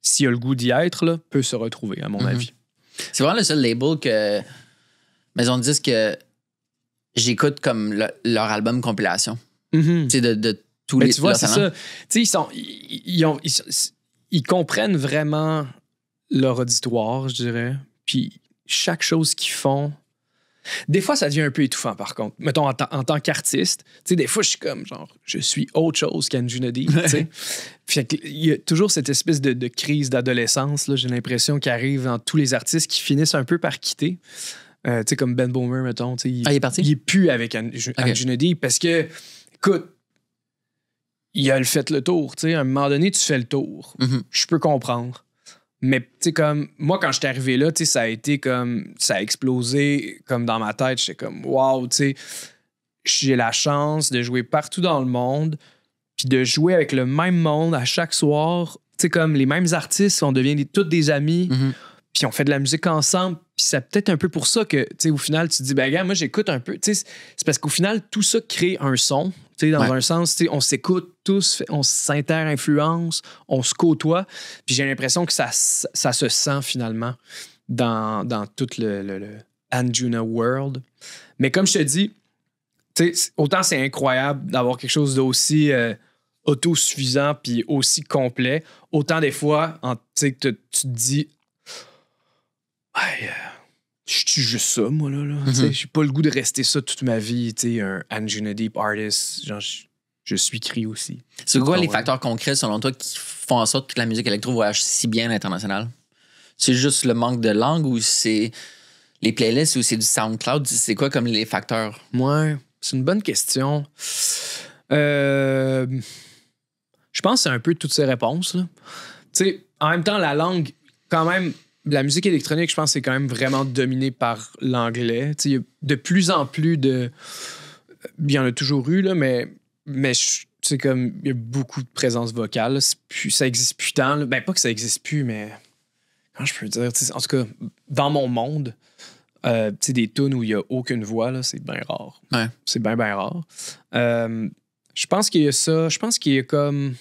s'il a le goût d'y être, là, peut se retrouver, à mon avis. C'est vraiment le seul label que Maison de disques que j'écoute comme leur album compilation. Tu sais, de tous les... Tu vois, c'est ça. Tu sais, ils comprennent vraiment leur auditoire, je dirais. Puis chaque chose qu'ils font... Des fois, ça devient un peu étouffant, par contre. Mettons, en tant qu'artiste, tu sais, des fois, je suis comme, genre, je suis autre chose qu'Anjuna Deep, tu sais. Il y a toujours cette espèce de crise d'adolescence, là, j'ai l'impression, qui arrive dans tous les artistes qui finissent un peu par quitter. Tu sais, comme Ben Boomer, mettons. Il est parti? Il est plus avec Anjuna Deep parce que, écoute, il a fait le tour, tu sais. À un moment donné, tu fais le tour. Je peux comprendre. Mais, tu sais, comme, moi, quand j'étais arrivé là, tu sais, ça a été comme, ça a explosé comme dans ma tête. J'étais comme, wow, tu sais, j'ai la chance de jouer partout dans le monde, puis de jouer avec le même monde à chaque soir. Tu sais, comme les mêmes artistes, on devient tous des amis, puis on fait de la musique ensemble. Puis c'est peut-être un peu pour ça que, tu sais, au final, tu te dis, ben, gars, moi, j'écoute un peu. Tu sais, c'est parce qu'au final, tout ça crée un son. Tu sais, dans un sens, tu sais, on s'écoute tous, on s'inter-influence, on se côtoie. Puis j'ai l'impression que ça se sent finalement dans tout le Anjuna World. Mais comme je te dis, tu sais, autant c'est incroyable d'avoir quelque chose d'aussi autosuffisant puis aussi complet, autant des fois, tu sais, tu te dis, je suis juste ça, moi, là. J'ai pas le goût de rester ça toute ma vie, tu sais, un Anjuna Deep artist. Genre, je suis cri aussi. C'est quoi les facteurs concrets, selon toi, qui font en sorte que la musique électro voyage si bien à l'international? C'est juste le manque de langue ou c'est les playlists ou c'est du SoundCloud? C'est quoi comme les facteurs? Ouais, c'est une bonne question. Je pense que c'est un peu toutes ces réponses. Tu sais, en même temps, la langue, quand même, la musique électronique, je pense que c'est quand même vraiment dominé par l'anglais. Tu sais, il y a de plus en plus de... Il y en a toujours eu, là, mais c'est comme, il y a beaucoup de présence vocale. Ça existe plus tant. Là. Ben, pas que ça existe plus, mais... Comment je peux dire? En tout cas, dans mon monde, des tunes où il n'y a aucune voix, là, c'est bien rare. Ouais. C'est bien, bien rare. Je pense qu'il y a ça. Je pense qu'il y a comme...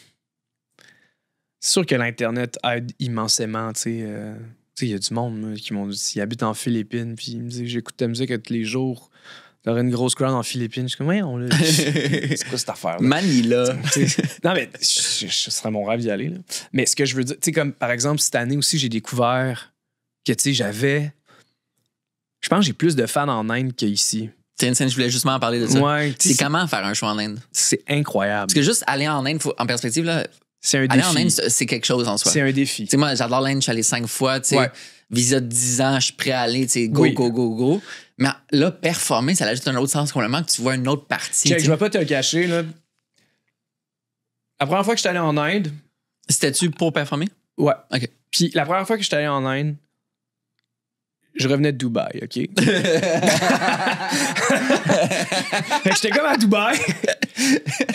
C'est sûr que l'Internet aide immensément, tu sais. Il y a du monde qui m'ont dit, ils habitent en Philippines, puis ils me disent, j'écoute ta musique tous les jours. T'aurais une grosse crowd en Philippines. Je suis comme, ouais, c'est quoi cette affaire-là? Manila. Non, mais ce serait mon rêve d'y aller. Là. Mais ce que je veux dire, tu sais, comme par exemple, cette année aussi, j'ai découvert que, tu sais, j'avais. Je pense que j'ai plus de fans en Inde qu'ici. Je voulais justement en parler de ça. Ouais, c'est comment faire un show en Inde? C'est incroyable. Parce que juste aller en Inde, en perspective, là, c'est un aller défi. en Inde, c'est quelque chose en soi. C'est un défi. T'sais, moi, j'adore l'Inde, je suis allé 5 fois. Ouais. Visa de 10 ans, je suis prêt à aller. Go. Mais là, performer, ça ajoute un autre sens complètement que tu vois une autre partie. Je vais pas te le cacher. Là. La première fois que je suis allé en Inde... C'était-tu pour performer? Ouais. OK. Puis la première fois que je suis allé en Inde, je revenais de Dubaï, OK? J'étais comme à Dubaï.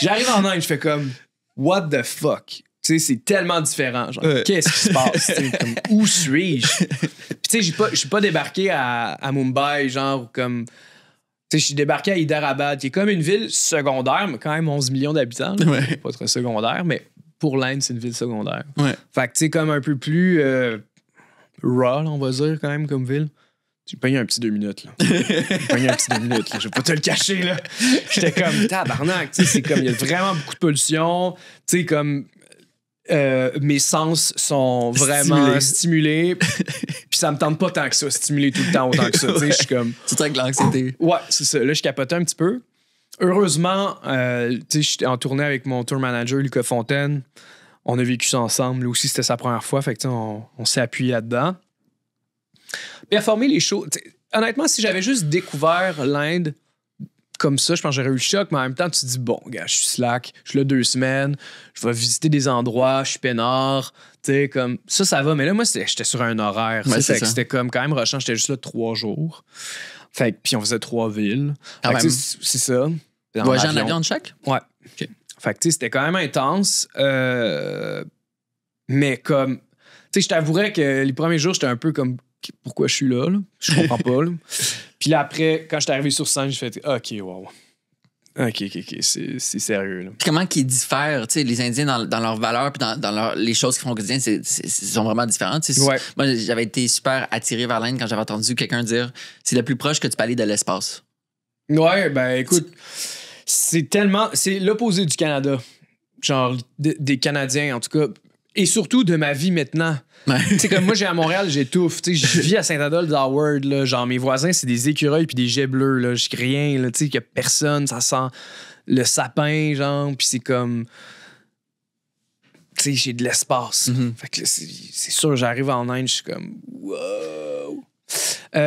J'arrive en Inde, je fais comme what the fuck? Tu sais, c'est tellement différent. Genre, qu'est-ce qui se passe? Comme, où suis-je? Puis tu sais, je suis pas débarqué à Mumbai, genre comme. Tu sais, je suis débarqué à Hyderabad, qui est comme une ville secondaire, mais quand même 11 millions d'habitants. Ouais. Pas très secondaire, mais pour l'Inde, c'est une ville secondaire. Ouais. Fait que tu sais, comme un peu plus raw, on va dire, quand même, comme ville. J'ai payé un petit 2 minutes, là. Je vais pas te le cacher, là. J'étais comme, tabarnak, tu sais, c'est comme, il y a vraiment beaucoup de pollution. Tu sais, comme, mes sens sont vraiment stimulés. Puis ça me tente pas tant que ça, stimuler tout le temps autant que ça. Tu sais, je suis comme... C'est avec l'anxiété. Ouais, c'est ça. Là, je capotais un petit peu. Heureusement, tu sais, j'étais en tournée avec mon tour manager, Lucas Fontaine. On a vécu ça ensemble. Lui aussi, c'était sa première fois. Fait que, on s'est appuyé là-dedans. Performer les shows. Honnêtement, si j'avais juste découvert l'Inde comme ça, je pense que j'aurais eu le choc, mais en même temps, tu te dis, bon, gars, je suis slack, je suis là 2 semaines, je vais visiter des endroits, je suis peinard, tu sais, comme ça va. Mais là, moi, j'étais sur un horaire. Ouais, fait que c'était comme quand même rushant, j'étais juste là 3 jours. Fait que, puis on faisait 3 villes. C'est ça. Voyager en avion de chaque? Ouais. Okay. Fait que, tu sais, c'était quand même intense. Mais comme, tu sais, je t'avouerais que les premiers jours, j'étais un peu comme, pourquoi je suis là? Je comprends pas. Là. Puis là, après, quand j'étais arrivé sur scène, j'ai fait OK, wow. OK, c'est sérieux. Là. Puis comment qu'ils diffèrent, tu sais, les Indiens dans leurs valeurs puis dans les choses qu'ils font au quotidien, sont vraiment différentes. Ouais. Moi, j'avais été super attiré vers l'Inde quand j'avais entendu quelqu'un dire c'est le plus proche que tu peux aller de l'espace. Ouais, ben écoute, c'est l'opposé du Canada. Genre, des Canadiens, en tout cas. Et surtout de ma vie maintenant. Ouais. Tu sais, comme moi, j'ai à Montréal, j'étouffe. Tu sais, je vis à Saint-Adolphe d'Howard, là. Genre, mes voisins, c'est des écureuils puis des jets bleus, là. Je rien, là. Tu sais, qu'il y a personne. Ça sent le sapin, genre. Puis c'est comme... Tu sais, j'ai de l'espace. Mm-hmm. Fait que là, c'est sûr, j'arrive en Inde, je suis comme... Wow! Tu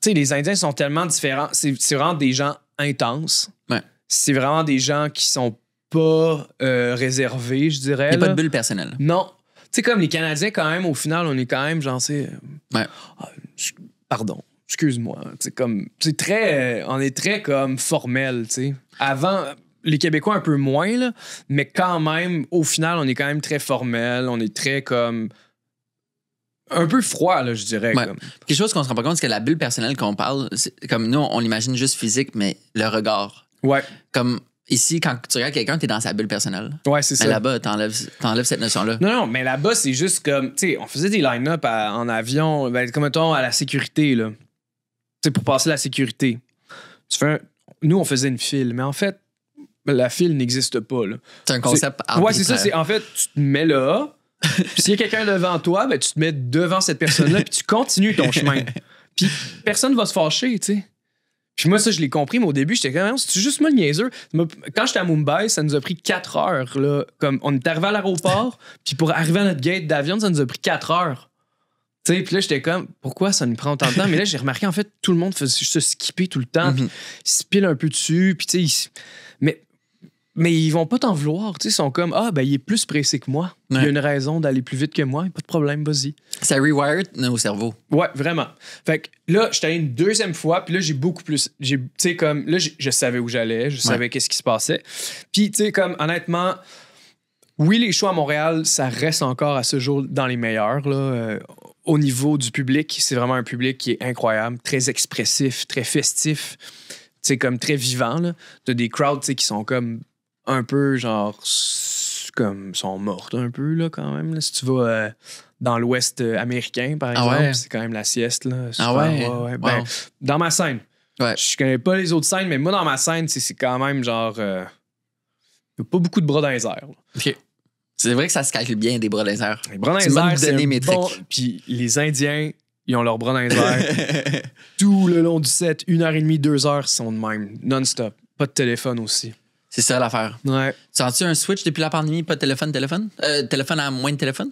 sais, les Indiens sont tellement différents. C'est vraiment des gens intenses. Ouais. C'est vraiment des gens qui sont pas réservé, je dirais. Il n'y a pas de bulle personnelle. Non. Tu sais, comme les Canadiens, quand même, au final, on est quand même, genre, c'est... Ouais. Pardon, excuse-moi. C'est comme... C'est très... on est très, comme, formel, tu sais. Avant, les Québécois, un peu moins, là, mais quand même, au final, on est quand même très formel. On est très, comme... Un peu froid, là, je dirais. Ouais. Comme. Quelque chose qu'on se rend pas compte, c'est que la bulle personnelle qu'on parle, c'est comme nous, on l'imagine juste physique, mais le regard. Ouais. Comme... Ici, quand tu regardes quelqu'un, t'es dans sa bulle personnelle. Ouais, c'est ça. Mais là-bas, t'enlèves cette notion-là. Non, mais là-bas, c'est juste comme... Tu sais, on faisait des line-up en avion, ben, comme mettons à la sécurité, là. Tu sais, pour passer la sécurité. Nous, on faisait une file, mais en fait, la file n'existe pas, là. C'est un concept arbitraire. Ouais, c'est ça. En fait, tu te mets là, puis s'il y a quelqu'un devant toi, ben, tu te mets devant cette personne-là, puis tu continues ton chemin. Puis personne ne va se fâcher, tu sais. Puis moi, ça, je l'ai compris, mais au début, j'étais comme, c'est juste moi le niaiseux. Quand j'étais à Mumbai, ça nous a pris 4 heures. Là. Comme on est arrivé à l'aéroport, puis pour arriver à notre gate d'avion, ça nous a pris 4 heures. Tu sais, puis là, j'étais comme, pourquoi ça nous prend autant de temps? Mais là, j'ai remarqué, en fait, tout le monde faisait juste se skipper tout le temps, puis ils se pilent un peu dessus, puis tu sais, mais ils vont pas t'en vouloir, tu sais, ils sont comme, il est plus pressé que moi. Il y a une raison d'aller plus vite que moi, pas de problème, vas-y. Ça rewire au cerveau. Ouais, vraiment. Fait que là, j'étais allé une deuxième fois, puis là, j'ai beaucoup plus, tu sais, comme, là, je savais où j'allais, je savais qu'est-ce qui se passait. Puis, tu sais, comme, honnêtement, oui, les shows à Montréal, ça reste encore à ce jour dans les meilleurs, là. Au niveau du public, c'est vraiment un public qui est incroyable, très expressif, très festif, tu sais, comme très vivant, là. T'as des crowds, tu sais, qui sont comme un peu, genre, comme, sont mortes un peu, là, quand même, là. Si tu vas dans l'Ouest américain, par exemple, c'est quand même la sieste, là. Super, ouais. Ben, dans ma scène. Ouais. Je connais pas les autres scènes, mais moi, dans ma scène, c'est quand même, genre, il y a pas beaucoup de bras dans les airs, là. OK. C'est vrai que ça se calcule bien, des bras dans les airs. Les bras dans les airs, c'est bon. Puis les Indiens, ils ont leurs bras dans les airs. Tout le long du set, 1h30, 2 heures, ils sont de même. Non-stop. Pas de téléphone aussi. C'est ça l'affaire. Ouais. Sens-tu un switch depuis la pandémie? Pas de téléphone? Téléphone à moins de téléphone?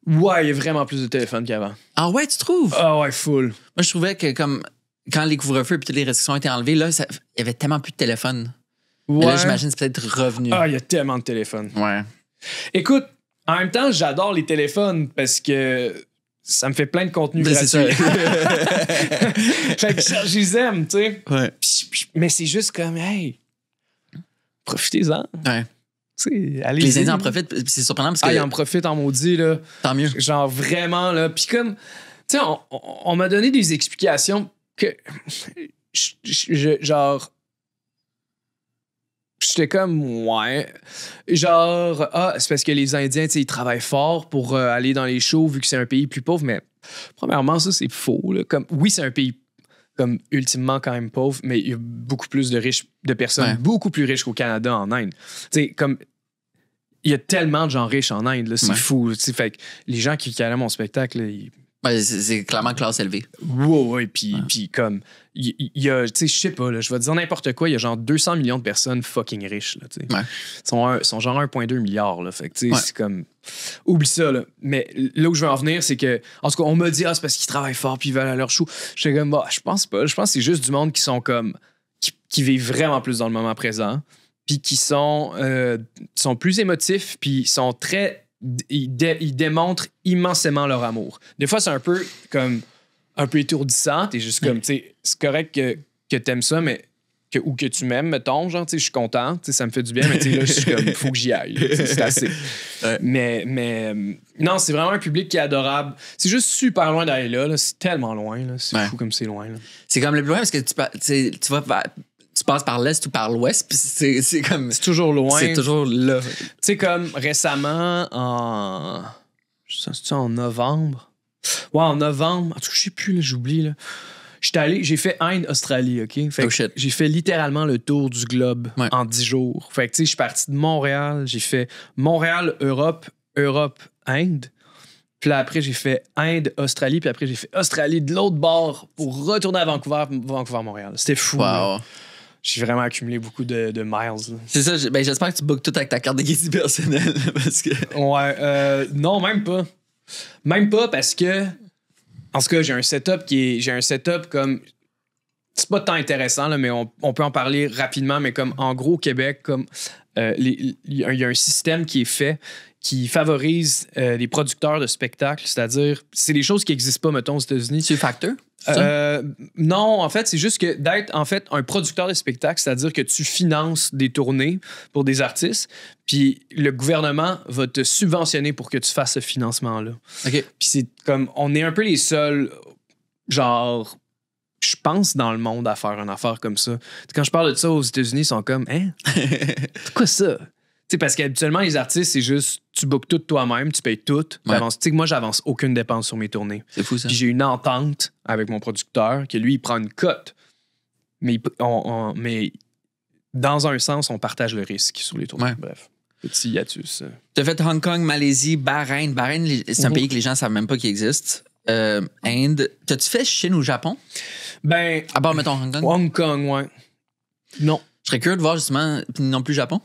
Ouais, il y a vraiment plus de téléphone qu'avant. Ah ouais, tu trouves? Ah ouais, full. Moi, je trouvais que comme quand les couvre-feux et toutes les restrictions ont été enlevées, là, il y avait tellement plus de téléphone. Ouais. Mais là, j'imagine que c'est peut-être revenu. Ah, il y a tellement de téléphones. Ouais. Écoute, en même temps, j'adore les téléphones parce que ça me fait plein de contenu gratuit. C'est ça. Fait que je les aime, tu sais. Ouais. Mais c'est juste comme, hey, profitez-en. Ouais. Allez-y. Les Indiens en profitent, c'est surprenant parce que. Ils en profitent en maudit, là. Tant mieux. Genre vraiment, là. Puis comme, tu sais, on m'a donné des explications que. Genre. J'étais comme, ouais. Genre, c'est parce que les Indiens, tu sais, ils travaillent fort pour aller dans les shows vu que c'est un pays plus pauvre. Mais premièrement, ça, c'est faux, là. Comme, oui, c'est un pays comme ultimement quand même pauvre, mais il y a beaucoup plus de personnes beaucoup plus riches qu'au Canada en Inde. Tu sais, comme il y a tellement de gens riches en Inde, là, c'est fou. Fait que les gens qui allaient à mon spectacle, là, c'est clairement classe élevée. Ouais, puis comme il y a, tu sais, je sais pas, là, je vais dire n'importe quoi, il y a genre 200 millions de personnes fucking riches, là, tu sais. Ouais. Ils sont genre 1,2 milliard, là, fait que, tu sais, c'est comme, oublie ça, là. Mais là où je veux en venir, c'est que, en tout cas, on m'a dit, c'est parce qu'ils travaillent fort puis ils veulent à leur show. J'étais comme, je pense pas, je pense que c'est juste du monde qui sont comme, qui vivent vraiment plus dans le moment présent, puis qui sont plus émotifs, puis sont très... Ils démontrent immensément leur amour. Des fois, c'est un peu comme un peu étourdissant. T'es juste comme, tu sais, c'est correct que t'aimes ça, mais ou que tu m'aimes, mettons, genre, tu sais, je suis content, tu sais, ça me fait du bien, mais tu sais, là, je suis comme, faut que j'y aille. C'est assez. Ouais. Mais non, c'est vraiment un public qui est adorable. C'est juste super loin d'aller là. C'est tellement loin, là. C'est fou comme c'est loin, là. C'est comme le plus loin parce que tu vas... Tu passes par l'est ou par l'ouest, puis c'est comme... C'est toujours loin. C'est toujours là. Tu sais, comme récemment, c'est-tu en novembre? Ouais, en novembre. En tout cas, je sais plus, là, j'oublie, là. J'ai fait Inde-Australie, OK? Fait que j'ai fait littéralement le tour du globe en 10 jours. Fait que, tu sais, je suis parti de Montréal. J'ai fait Montréal, Europe, Inde. Puis là, après, j'ai fait Inde-Australie. Puis après, j'ai fait Australie de l'autre bord pour retourner à Vancouver, Montréal. C'était fou. Wow. J'ai vraiment accumulé beaucoup de miles. C'est ça. J'espère que tu bookes tout avec ta carte de crédit personnelle. Parce que... Ouais. Non, même pas. Même pas parce que... En tout cas, j'ai un setup comme... C'est pas tant intéressant, là, mais on peut en parler rapidement. Mais comme, en gros, au Québec, comme il y a un système qui est fait qui favorise les producteurs de spectacles. C'est-à-dire, c'est des choses qui n'existent pas, mettons, aux États-Unis. C'est facteur? Non, en fait, c'est juste que d'être en fait un producteur de spectacle, c'est-à-dire que tu finances des tournées pour des artistes, puis le gouvernement va te subventionner pour que tu fasses ce financement-là. OK. Puis c'est comme, on est un peu les seuls, genre, je pense, dans le monde à faire une affaire comme ça. Quand je parle de ça aux États-Unis, ils sont comme, hein? C'est quoi ça? T'sais, parce qu'habituellement, les artistes, c'est juste, tu bookes tout toi-même, tu payes tout. Ouais. Moi, j'avance aucune dépense sur mes tournées. C'est fou, ça. Puis j'ai une entente avec mon producteur que lui, il prend une cote. Mais, mais dans un sens, on partage le risque sur les tournées. Ouais. Bref, petit hiatus. T'as fait Hong Kong, Malaisie, Bahreïn. Bahreïn, c'est un pays que les gens ne savent même pas qu'il existe. Inde. T'as-tu fait Chine ou Japon? Ben. À part, mettons, Hong Kong? Hong Kong, ouais. Non. Je serais curieux de voir, justement, non plus Japon.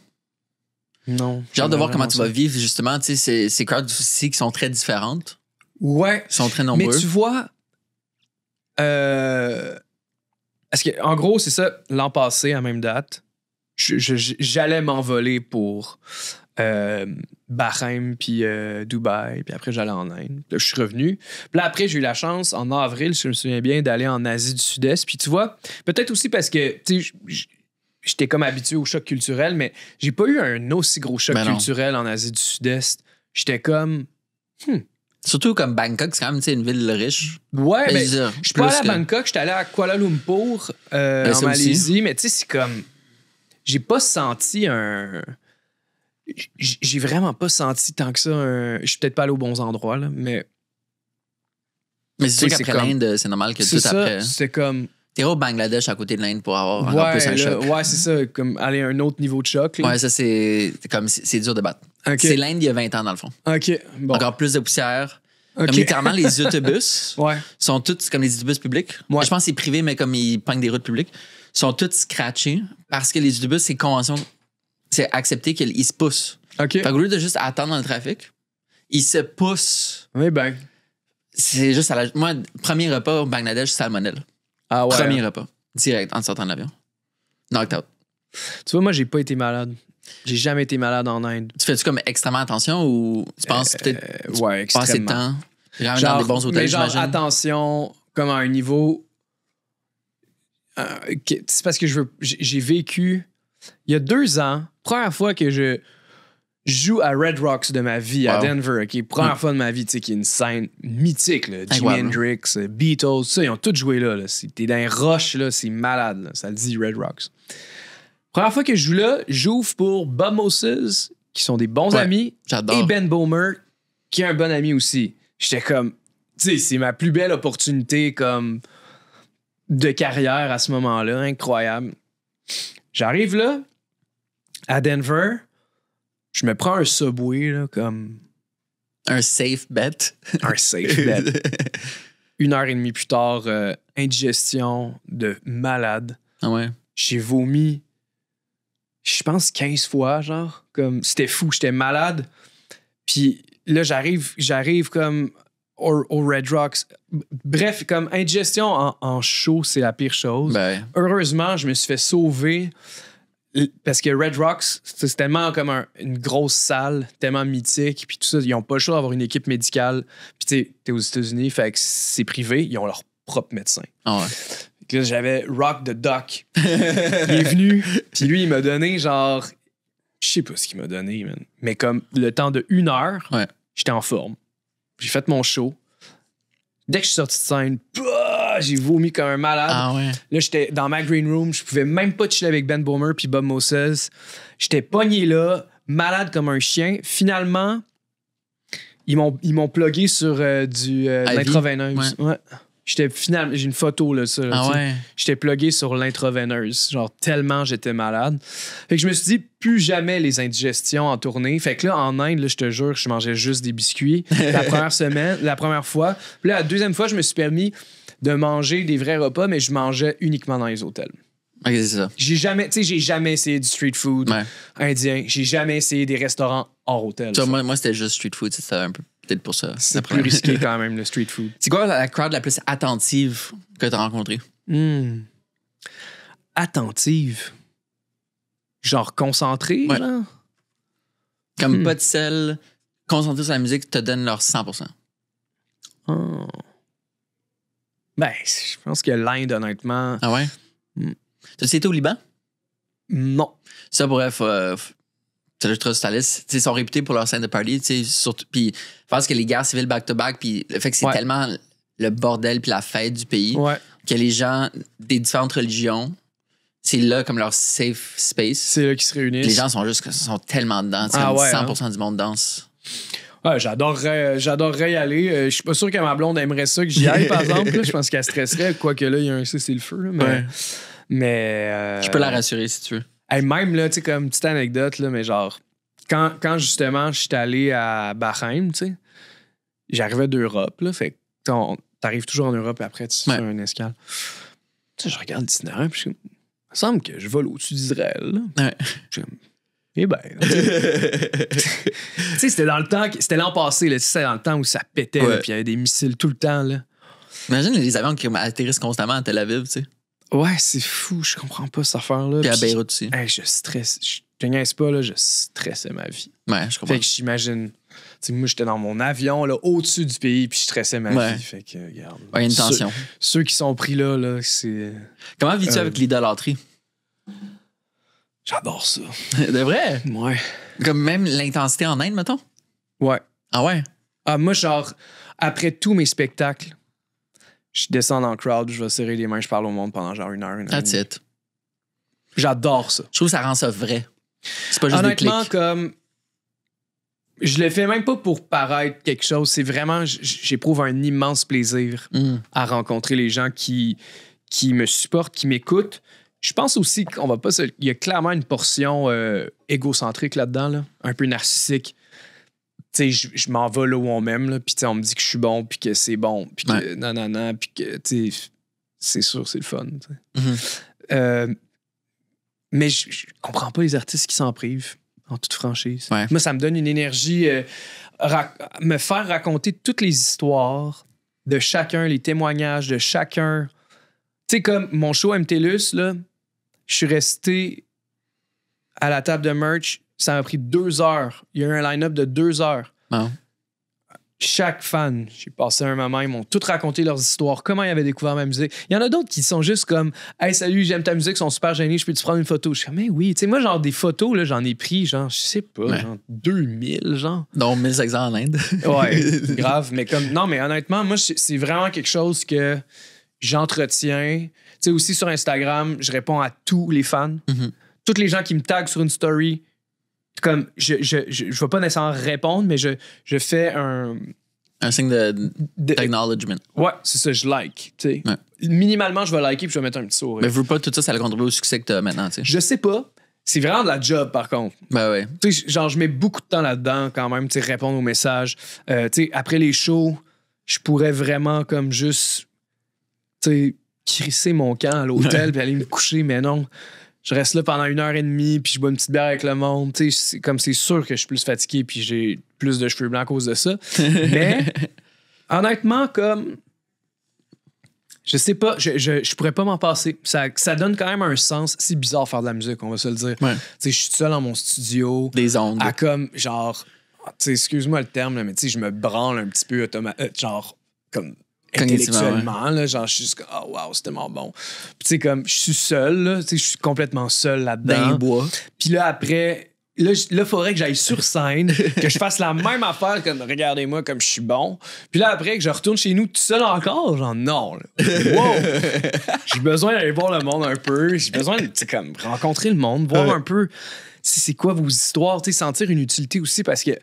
Non. J'ai hâte de voir comment tu vas vivre, justement, tu sais, ces crowds aussi qui sont très différentes. Ouais. Ils sont très nombreux. Mais tu vois, parce que, en gros, c'est ça, l'an passé, à même date, j'allais m'envoler pour Bahreïn, puis Dubaï, puis après, j'allais en Inde. Là, je suis revenu. Puis là, après, j'ai eu la chance, en avril, si je me souviens bien, d'aller en Asie du Sud-Est. Puis tu vois, peut-être aussi parce que, tu sais, j'étais comme habitué au choc culturel, mais j'ai pas eu un aussi gros choc culturel en Asie du Sud-Est. J'étais comme... Surtout comme Bangkok, c'est quand même une ville riche. Ouais, mais je suis pas allé à Bangkok, j'étais allé à Kuala Lumpur, en Malaisie, aussi. Mais tu sais, c'est comme... J'ai pas senti un... J'ai vraiment pas senti tant que ça un... Je suis peut-être pas allé aux bons endroits, là, mais... Mais c'est sûr qu'après l'Inde, c'est normal que tout après... C'est comme... T'es au Bangladesh à côté de l'Inde pour avoir encore plus un choc. Ouais, c'est ça, comme aller à un autre niveau de choc. Là. Ouais, ça, c'est dur de battre. Okay. C'est l'Inde il y a 20 ans, dans le fond. OK, bon. Encore plus de poussière. Okay. Comme littéralement, les autobus sont tous comme les autobus publics. Ouais. Je pense que c'est privé, mais comme ils pognent des routes publiques, sont tous scratchés parce que les autobus, c'est convention, c'est accepté qu'ils se poussent. Okay. Fait qu'au lieu de juste attendre dans le trafic, ils se poussent. Oui, ben. C'est juste à la... Moi, premier repas au Bangladesh, salmonelle. Ah ouais. Premier repas. Direct, en sortant de l'avion. Knocked out. Tu vois, moi, j'ai pas été malade. J'ai jamais été malade en Inde. Tu fais-tu comme extrêmement attention ou tu penses peut-être ouais, passer de temps genre, dans des bons hôtels, mais genre, j'imagine? Attention, comme à un niveau... c'est parce que j'ai vécu... Il y a 2 ans, première fois que je joue à Red Rocks de ma vie, à Denver, qui est première fois de ma vie, tu sais, qui est une scène mythique, là. Jimi Hendrix, Beatles, ça, ils ont tous joué là. T'es dans les roches, là, c'est malade, là. Ça le dit Red Rocks. Première fois que je joue là, j'ouvre pour Bob Moses, qui sont des bons amis, et Ben Böhmer, qui est un bon ami aussi. J'étais comme, tu sais, c'est ma plus belle opportunité comme de carrière à ce moment-là, incroyable. J'arrive là, à Denver, je me prends un Subway, là, comme... Un safe bet. Un safe bet. 1h30 plus tard, indigestion de malade. Ah ouais? J'ai vomi, je pense, 15 fois, genre. Comme, c'était fou, j'étais malade. Puis là, j'arrive comme au Red Rocks. Bref, comme indigestion en chaud, c'est la pire chose. Ben. Heureusement, je me suis fait sauver parce que Red Rocks, c'est tellement comme une grosse salle, tellement mythique, puis tout ça, ils n'ont pas le choix d'avoir une équipe médicale. Puis tu sais, t'es aux États-Unis, fait que c'est privé, ils ont leur propre médecin. Ah ouais. Là, j'avais Rock the Duck. Il est venu, puis lui, il m'a donné genre... Je sais pas ce qu'il m'a donné, man. Mais comme le temps de 1 heure, j'étais en forme. J'ai fait mon show. Dès que je suis sorti de scène, j'ai vomi comme un malade. Ah ouais. Là, j'étais dans ma green room. Je pouvais même pas chiller avec Ben Böhmer puis Bob Moses. J'étais pogné là, malade comme un chien. Finalement, ils m'ont plugué sur du l'intraveineuse. Ouais. J'ai une photo là, ça. Là, j'étais plugué sur l'intraveineuse, genre tellement j'étais malade. Fait que je me suis dit plus jamais les indigestions en tournée. Fait que là en Inde, là, je te jure, je mangeais juste des biscuits la première fois. Puis là la deuxième fois, je me suis permis de manger des vrais repas, mais je mangeais uniquement dans les hôtels. Ok, c'est ça. J'ai jamais essayé du street food indien. J'ai jamais essayé des restaurants hors hôtel. Moi, c'était juste street food, c'était un peu peut-être pour ça. C'est plus risqué quand même, le street food. C'est quoi la crowd la plus attentive que tu as rencontrée? Attentive? Genre concentrée, genre? Comme pas de sel, concentré sur la musique, te donne leur 100%. Oh. Ben, je pense que l'Inde, honnêtement... Ah ouais? Tu été au Liban? Non. Ça, bref... je trouve sur ta liste. Ils sont réputés pour leur scène de party. Surtout, puis je pense que les guerres civiles back-to-back, puis le fait que c'est tellement le bordel puis la fête du pays que les gens des différentes religions, c'est là comme leur safe space. C'est là qu'ils se réunissent. Les gens sont tellement dedans. 100% du monde danse. Ouais, j'adorerais y aller. Je suis pas sûr que ma blonde aimerait ça que j'y aille, par exemple. Là. Je pense qu'elle stresserait. Quoique là, il y a un cessez-le-feu. Là, mais je peux la rassurer si tu veux. Hey, même là, tu sais, comme petite anecdote, là, mais genre, quand justement je suis allé à Bahreïn, tu sais, j'arrivais d'Europe, là, fait que t'arrives toujours en Europe et après tu fais un escale. Tu sais, je regarde l'itinéraire, puis il me semble que je vole au-dessus d'Israël. Ouais. Eh ben. Tu sais, c'était dans le temps, c'était l'an passé, là, c'était dans le temps où ça pétait, puis il y avait des missiles tout le temps, là. Imagine les avions qui atterrissent constamment à Tel Aviv, tu sais. Ouais, c'est fou, je comprends pas cette affaire-là. Puis à Beyrouth aussi. Hey, je stresse, je te niaise pas, là, je stressais ma vie. Ouais, je comprends. Fait que j'imagine, tu sais, moi, j'étais dans mon avion, là, au-dessus du pays, puis je stressais ma vie. Fait que, regarde. Il y a une tension. Ceux qui sont pris là, c'est. Comment vis-tu avec l'idolâtrie? J'adore ça. De vrai? Ouais. Comme même l'intensité en Inde, mettons? Ouais. Ah ouais? Ah, moi, genre, après tous mes spectacles, je descends dans le crowd, je vais serrer les mains, je parle au monde pendant genre une heure. That's it. J'adore ça. Je trouve que ça rend ça vrai. C'est pas juste honnêtement, des clics. Comme... Je le fais même pas pour paraître quelque chose. C'est vraiment... J'éprouve un immense plaisir à rencontrer les gens qui me supportent, qui m'écoutent. Je pense aussi qu'on va pas... Il y a clairement une portion égocentrique là-dedans, là, un peu narcissique. Tu sais, je m'en vais là où on m'aime, là, puis on me dit que je suis bon, puis que c'est bon, puis que nanana, puis que, tu sais, c'est sûr, c'est le fun. Mais je comprends pas les artistes qui s'en privent, en toute franchise. Ouais. Moi, ça me donne une énergie, me faire raconter toutes les histoires de chacun, les témoignages de chacun. Tu sais, comme mon show MTLUS, là, je suis resté à la table de merch. Ça m'a pris 2 heures. Il y a eu un line-up de 2 heures. Oh. Chaque fan, j'ai passé un moment, ils m'ont tous raconté leurs histoires, comment ils avaient découvert ma musique. Il y en a d'autres qui sont juste comme « Hey, salut, j'aime ta musique, ils sont super gênés, je peux te prendre une photo? » Je suis comme « Mais oui, tu sais, moi, genre des photos, là, j'en ai pris, genre, je sais pas, genre 2000, genre. » Donc 1500 en Inde. Ouais, grave. Mais comme, non, mais honnêtement, moi, c'est vraiment quelque chose que j'entretiens. Tu sais, aussi sur Instagram, je réponds à tous les fans. Tous les gens qui me taguent sur une story, comme je vais pas nécessairement répondre, mais je fais un signe d'acknowledgement. Ouais, c'est ça, je like. Tu sais. Ouais. Minimalement, je vais liker puis je vais mettre un petit sourire. Mais veux pas tout ça, ça a contribué au succès que tu as maintenant. Tu sais. Je sais pas. C'est vraiment de la job, par contre. Ben ouais. Tu sais, genre, je mets beaucoup de temps là-dedans quand même, tu sais, répondre aux messages. Tu sais, après les shows, je pourrais vraiment comme juste, tu sais, crisser mon camp à l'hôtel puis aller me coucher, mais non. Je reste là pendant 1h30 puis je bois une petite bière avec le monde. Tu sais, comme c'est sûr que je suis plus fatigué puis j'ai plus de cheveux blancs à cause de ça. Mais honnêtement, comme je sais pas, je pourrais pas m'en passer. Ça donne quand même un sens. C'est bizarre de faire de la musique, on va se le dire. Ouais. Tu sais, je suis seul dans mon studio. Des ondes. À comme, genre, tu sais, excuse-moi le terme, là, mais tu sais, je me branle un petit peu genre, comme intellectuellement, là, genre, je suis juste comme, oh wow, c'était tellement bon. Puis tu sais, comme, je suis seul, là, tu sais, je suis complètement seul là-dedans. Dans les bois. Puis là, après, là, il faudrait que j'aille sur scène, que je fasse la même affaire comme, regardez-moi comme je suis bon. Puis là, après, que je retourne chez nous tout seul encore, genre, non, là. Wow! J'ai besoin d'aller voir le monde un peu. J'ai besoin de, tu sais, comme, rencontrer le monde, voir un peu c'est quoi vos histoires, tu sais, sentir une utilité aussi, parce que tu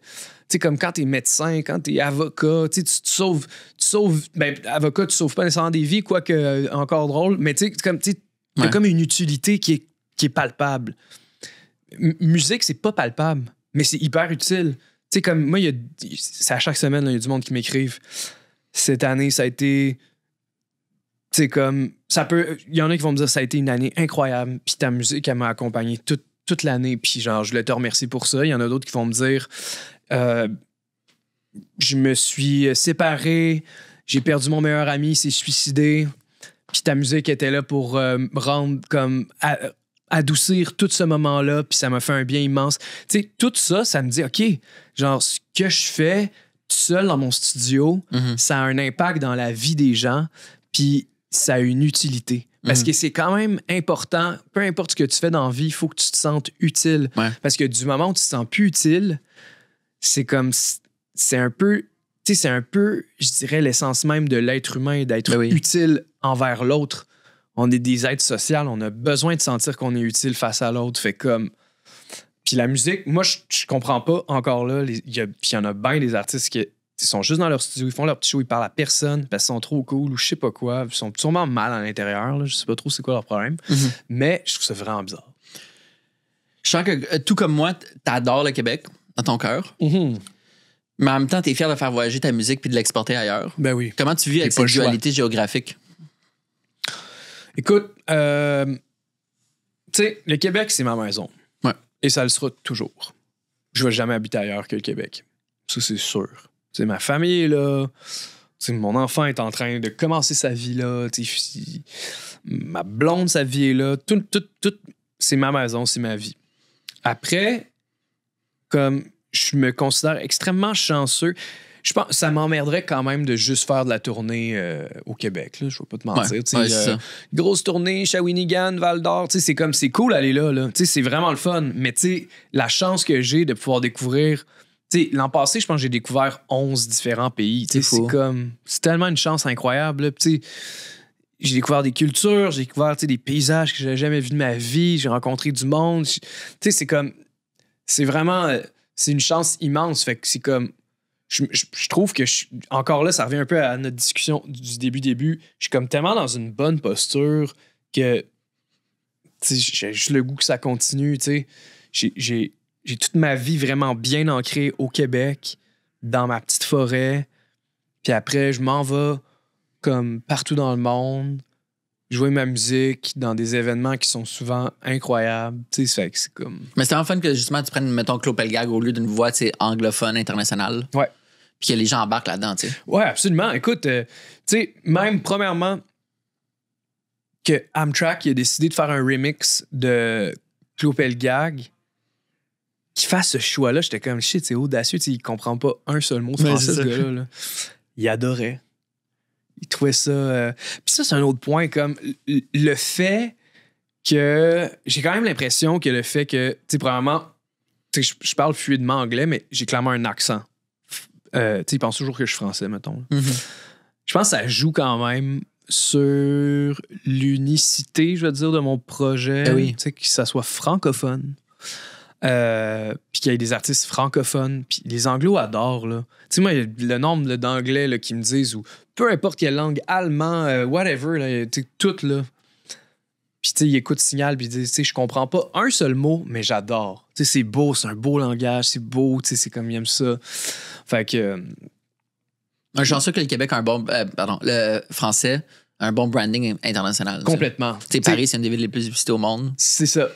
sais, comme quand t'es médecin, quand t'es avocat, tu sauves, ben, avocat, tu sauves pas nécessairement des vies, quoique encore drôle, mais tu sais, comme, t'as comme une utilité qui est palpable. Musique, c'est pas palpable, mais c'est hyper utile. Tu sais, comme moi, c'est à chaque semaine, il y a du monde qui m'écrivent. Cette année, ça a été, tu sais, comme, il y en a qui vont me dire, ça a été une année incroyable, puis ta musique, elle m'a accompagné toute l'année, puis genre, je voulais te remercier pour ça. Il y en a d'autres qui vont me dire, je me suis séparé, j'ai perdu mon meilleur ami, il s'est suicidé, puis ta musique était là pour rendre comme adoucir tout ce moment-là, puis ça m'a fait un bien immense. Tu sais, tout ça, ça me dit, OK, genre, ce que je fais tout seul dans mon studio, ça a un impact dans la vie des gens, puis ça a une utilité. Parce que c'est quand même important, peu importe ce que tu fais dans la vie, il faut que tu te sentes utile. Ouais. Parce que du moment où tu te sens plus utile, c'est comme, c'est un peu, tu sais, c'est un peu, je dirais, l'essence même de l'être humain, d'être utile envers l'autre. On est des êtres sociaux, on a besoin de sentir qu'on est utile face à l'autre. Fait comme, puis la musique, moi, je comprends pas encore là, puis il y en a bien des artistes qui ils sont juste dans leur studio, ils font leur petit show, ils parlent à personne parce qu'ils sont trop cool ou je sais pas quoi. Ils sont sûrement mal à l'intérieur, là, je sais pas trop c'est quoi leur problème. Mais je trouve ça vraiment bizarre. Je sens que, tout comme moi, t'adores le Québec dans ton cœur. Mais en même temps, t'es fier de faire voyager ta musique puis de l'exporter ailleurs. Ben oui. Comment tu vis avec cette dualité géographique? Écoute, tu sais, le Québec, c'est ma maison. Ouais. Et ça le sera toujours. Je vais jamais habiter ailleurs que le Québec. Ça, c'est sûr. T'sais, ma famille est là. T'sais, mon enfant est en train de commencer sa vie là. Ma blonde, sa vie est là. Tout, c'est ma maison, c'est ma vie. Après, comme je me considère extrêmement chanceux, je pense que ça m'emmerderait quand même de juste faire de la tournée au Québec. Là. Je ne vais pas te mentir. Grosse tournée, Shawinigan, Val-d'Or. C'est cool d'aller là. C'est vraiment le fun. Mais la chance que j'ai de pouvoir découvrir... l'an passé, je pense que j'ai découvert 11 différents pays. C'est tellement une chance incroyable. J'ai découvert des cultures, j'ai découvert des paysages que j'avais jamais vus de ma vie. J'ai rencontré du monde. C'est vraiment... c'est une chance immense. Fait que c'est comme... Je trouve que, encore là, ça revient un peu à notre discussion du début. Je suis comme tellement dans une bonne posture que j'ai juste le goût que ça continue. J'ai toute ma vie vraiment bien ancrée au Québec, dans ma petite forêt. Puis après, je m'en vais comme partout dans le monde, jouer ma musique dans des événements qui sont souvent incroyables. C'est comme... Mais c'est vraiment fun que justement tu prennes, mettons, Claude Pelgag au lieu d'une voix anglophone, internationale. Ouais. Puis que les gens embarquent là-dedans, tu sais. Ouais, absolument. Écoute, même premièrement, que Amtrak a décidé de faire un remix de Claude Pelgag, qu'il fasse ce choix-là, j'étais comme shit, c'est audacieux, il comprend pas un seul mot de français, ce gars-là. Là. Il adorait. Il trouvait ça. Puis ça, c'est un autre point, comme le fait que. J'ai quand même l'impression que le fait que, premièrement, je parle fluidement anglais, mais j'ai clairement un accent. Il pense toujours que je suis français, mettons. Mm-hmm. Je pense que ça joue quand même sur l'unicité, je veux dire, de mon projet. Oui. Que ça soit francophone. Puis qu'il y ait des artistes francophones. Puis les anglos adorent, là. Tu sais, moi, le nombre d'anglais là, qui me disent, ou peu importe quelle langue, allemand, whatever, là, tout, là. Puis, tu sais, ils écoutent Signal, puis ils disent, tu sais, je comprends pas un seul mot, mais j'adore. Tu sais, c'est beau, c'est un beau langage, c'est beau, tu sais, c'est comme ils aiment ça. Fait que... Je suis sûr que le Québec a un bon... le français a un bon branding international. Complètement. Tu sais, Paris, c'est une des villes les plus visitées au monde. C'est ça.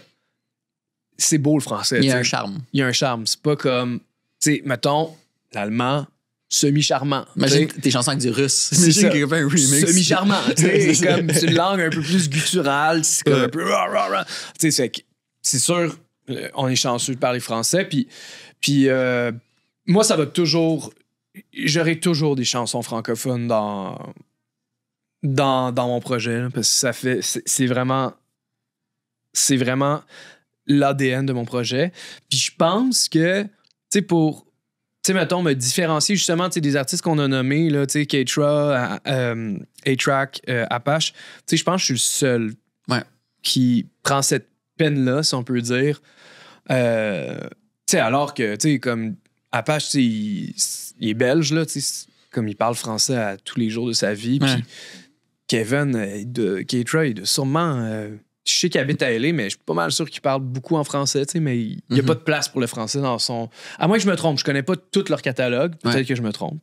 C'est beau, le français. Il y a un charme. Il y a un charme. C'est pas comme... Tu sais, mettons, l'allemand... semi-charmant. Imagine tes chansons avec du russe. Imagine qu'il y a un remix. Semi-charmant. C'est comme une langue un peu plus gutturale. C'est comme un peu... Tu sais, c'est sûr, on est chanceux de parler français. Puis moi, ça va toujours... J'aurai toujours des chansons francophones dans mon projet. Là, parce que ça fait... C'est vraiment l'ADN de mon projet. Puis je pense que, tu sais, pour... Tu sais, mettons, me différencier justement des artistes qu'on a nommés, là, tu sais, Keitra, A-Track, Apache. Tu sais, je pense que je suis le seul qui prend cette peine-là, si on peut dire. Tu sais, alors que, tu sais, comme Apache, tu sais, il est belge, là, tu sais, comme il parle français à tous les jours de sa vie. Puis Kevin, Keitra, il doit sûrement... je sais qu'il habite à LA, mais je suis pas mal sûr qu'il parle beaucoup en français, tu sais, mais il n'y a pas de place pour le français dans son... À moins que je me trompe, je connais pas tout leur catalogue, peut-être que je me trompe.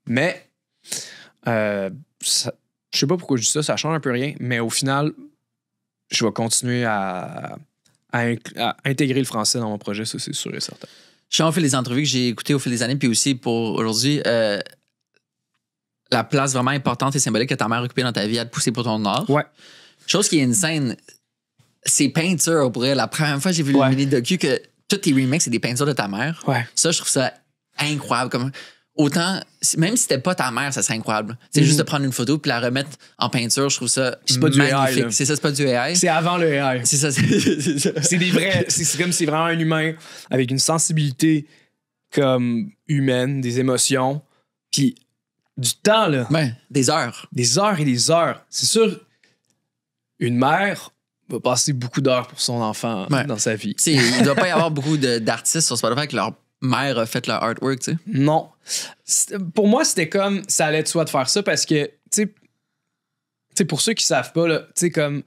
Mais, je sais pas pourquoi je dis ça, ça change un peu rien, mais au final, je vais continuer à intégrer le français dans mon projet, ça c'est sûr et certain. Je sais, on fait les entrevues que j'ai écoutées au fil des années, puis aussi pour aujourd'hui, la place vraiment importante et symbolique que ta mère a occupée dans ta vie à te pousser pour ton art. Ouais. Chose qui est une scène, c'est peintures pour elle. La première fois que j'ai vu le mini-docu que tous tes remixes, c'est des peintures de ta mère. Ouais. Ça, je trouve ça incroyable. Comme, autant, même si c'était pas ta mère, ça serait incroyable. C'est juste de prendre une photo puis la remettre en peinture, je trouve ça c'est pas magnifique. Du AI, c'est ça, c'est pas du AI. C'est avant le AI. C'est ça. C'est des vrais... C'est comme si c'est vraiment un humain avec une sensibilité comme humaine, des émotions, puis du temps, là. Ouais, des heures. Des heures et des heures. C'est sûr... Une mère va passer beaucoup d'heures pour son enfant dans sa vie. Il ne doit pas y avoir beaucoup d'artistes sur Spotify que leur mère a fait leur artwork, tu sais. Non. Pour moi, c'était comme ça allait de soi de faire ça parce que, tu sais, pour ceux qui savent pas, tu sais, comme.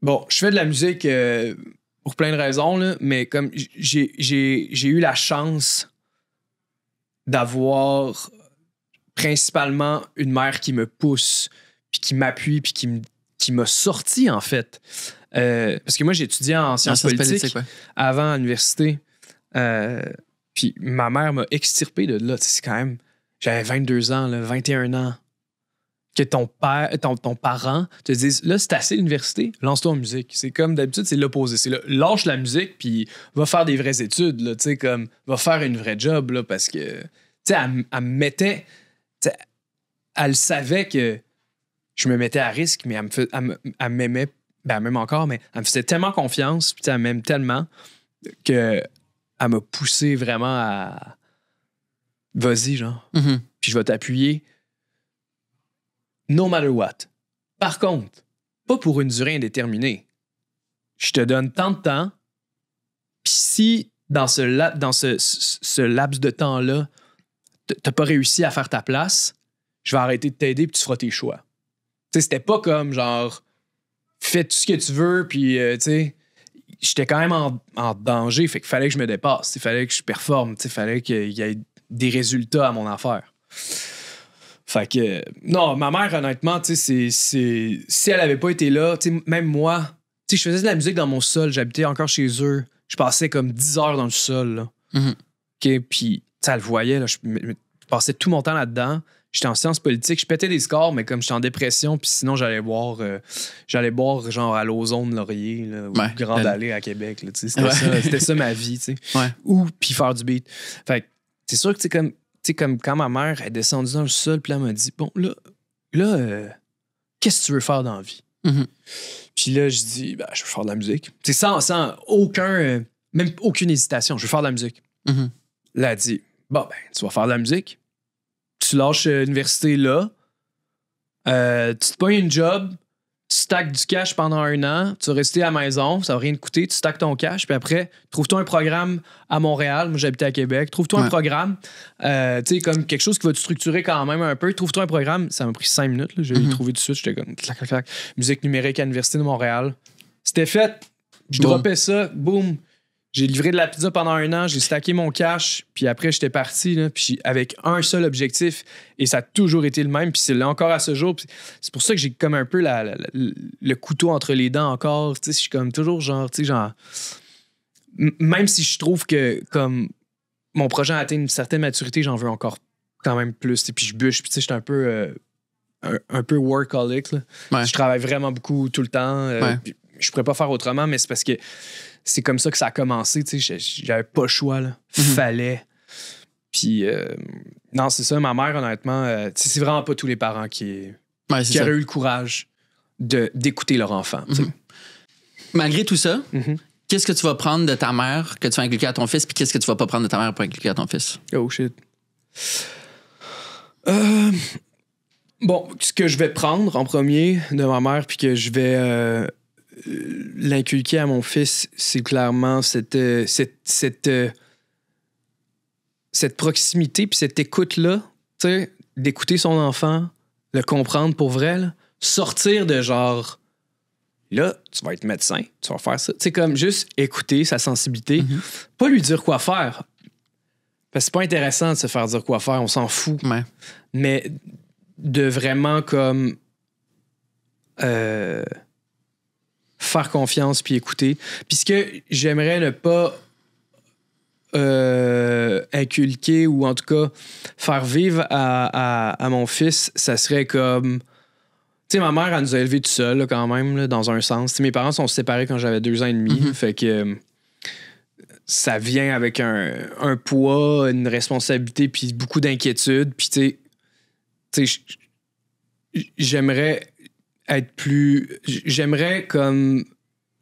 Bon, je fais de la musique pour plein de raisons, là, mais comme j'ai eu la chance d'avoir principalement une mère qui me pousse, puis qui m'appuie, puis qui me qui m'a sorti, en fait. Parce que moi, j'ai étudié en sciences politiques avant à l'université. Puis ma mère m'a extirpé de là. C'est quand même... J'avais 22 ans, là, 21 ans. Que ton père, ton parent te dise, là, c'est assez l'université, lance-toi en musique. C'est comme d'habitude, c'est l'opposé. C'est là, lâche la musique, puis va faire des vraies études, là, comme, va faire une vraie job, là, parce que, elle me mettait, elle savait que je me mettais à risque, mais elle m'aimait, ben, elle m'aime encore, mais elle me faisait tellement confiance, puis elle m'aime tellement qu'elle m'a poussé vraiment à vas-y, genre, puis je vais t'appuyer. No matter what. Par contre, pas pour une durée indéterminée. Je te donne tant de temps, puis si dans ce laps de temps-là, t'as pas réussi à faire ta place, je vais arrêter de t'aider puis tu feras tes choix. Tu sais, c'était pas comme genre, fais tout ce que tu veux, puis tu sais, j'étais quand même en danger, fait qu'il fallait que je me dépasse, il fallait que je performe, il fallait qu'il y ait des résultats à mon affaire. Fait que, non, ma mère, honnêtement, tu sais, si elle avait pas été là, tu sais, même moi, tu sais, je faisais de la musique dans mon sol, j'habitais encore chez eux, je passais comme 10 heures dans le sol, là. OK, puis, tu sais, elle le voyait, là, je passais tout mon temps là-dedans, j'étais en sciences politiques, je pétais des scores, mais comme j'étais en dépression, puis sinon, j'allais boire genre à l'Ozone Laurier, là, ou Grande Allée à Québec, là, tu sais, c'était ça ma vie, tu sais. Ou, puis faire du beat. Fait que, c'est sûr que, tu sais, comme quand ma mère est descendue dans le sol, puis elle m'a dit, bon, là, qu'est-ce que tu veux faire dans la vie? Puis là, je dis, ben, je veux faire de la musique. Tu sais, sans aucun, même aucune hésitation, je veux faire de la musique. Là, elle dit, bon, ben, tu vas faire de la musique. Tu lâches l'université là. Tu te pognes une job. Tu stacks du cash pendant 1 an. Tu vas rester à la maison. Ça va rien te coûter. Tu stacks ton cash. Puis après, trouve-toi un programme à Montréal. Moi, j'habitais à Québec. Trouve-toi un programme. Tu sais, comme quelque chose qui va te structurer quand même un peu. Trouve-toi un programme. Ça m'a pris 5 minutes. Là. J'ai trouvé tout de suite. J'étais comme clac, clac, clac. Musique numérique à l'Université de Montréal. C'était fait. Je droppais ça. Boum. J'ai livré de la pizza pendant 1 an, j'ai stacké mon cash, puis après, j'étais parti, là, puis avec un seul objectif, et ça a toujours été le même, puis c'est là encore à ce jour. C'est pour ça que j'ai comme un peu le couteau entre les dents encore. Je suis comme toujours genre, même si je trouve que comme mon projet a atteint une certaine maturité, j'en veux encore quand même plus, et puis je bûche, puis j'étais un peu workaholic. Là. Je travaille vraiment beaucoup tout le temps. Je pourrais pas faire autrement, mais c'est parce que c'est comme ça que ça a commencé, tu sais, j'avais pas le choix, là. Fallait. Puis, non, c'est ça, ma mère, honnêtement, c'est vraiment pas tous les parents qui auraient eu le courage d'écouter leur enfant. Malgré tout ça, qu'est-ce que tu vas prendre de ta mère que tu vas inculquer à ton fils, puis qu'est-ce que tu vas pas prendre de ta mère pour inculquer à ton fils? Oh, shit. Bon, ce que je vais prendre en premier de ma mère, puis que je vais... l'inculquer à mon fils, c'est clairement cette proximité puis cette écoute-là, tu sais, d'écouter son enfant, le comprendre pour vrai, là, sortir de genre, là, tu vas être médecin, tu vas faire ça. Tu sais, comme juste écouter sa sensibilité, pas lui dire quoi faire. Parce que c'est pas intéressant de se faire dire quoi faire, on s'en fout. Mais de vraiment comme... faire confiance puis écouter. Puis ce que j'aimerais ne pas inculquer ou en tout cas faire vivre à mon fils, ça serait comme... Tu sais, ma mère, elle nous a élevés tout seul quand même, là, dans un sens. T'sais, mes parents sont séparés quand j'avais 2 ans et demi. Fait que ça vient avec un poids, une responsabilité puis beaucoup d'inquiétude. Puis tu sais, j'aimerais... être plus... J'aimerais comme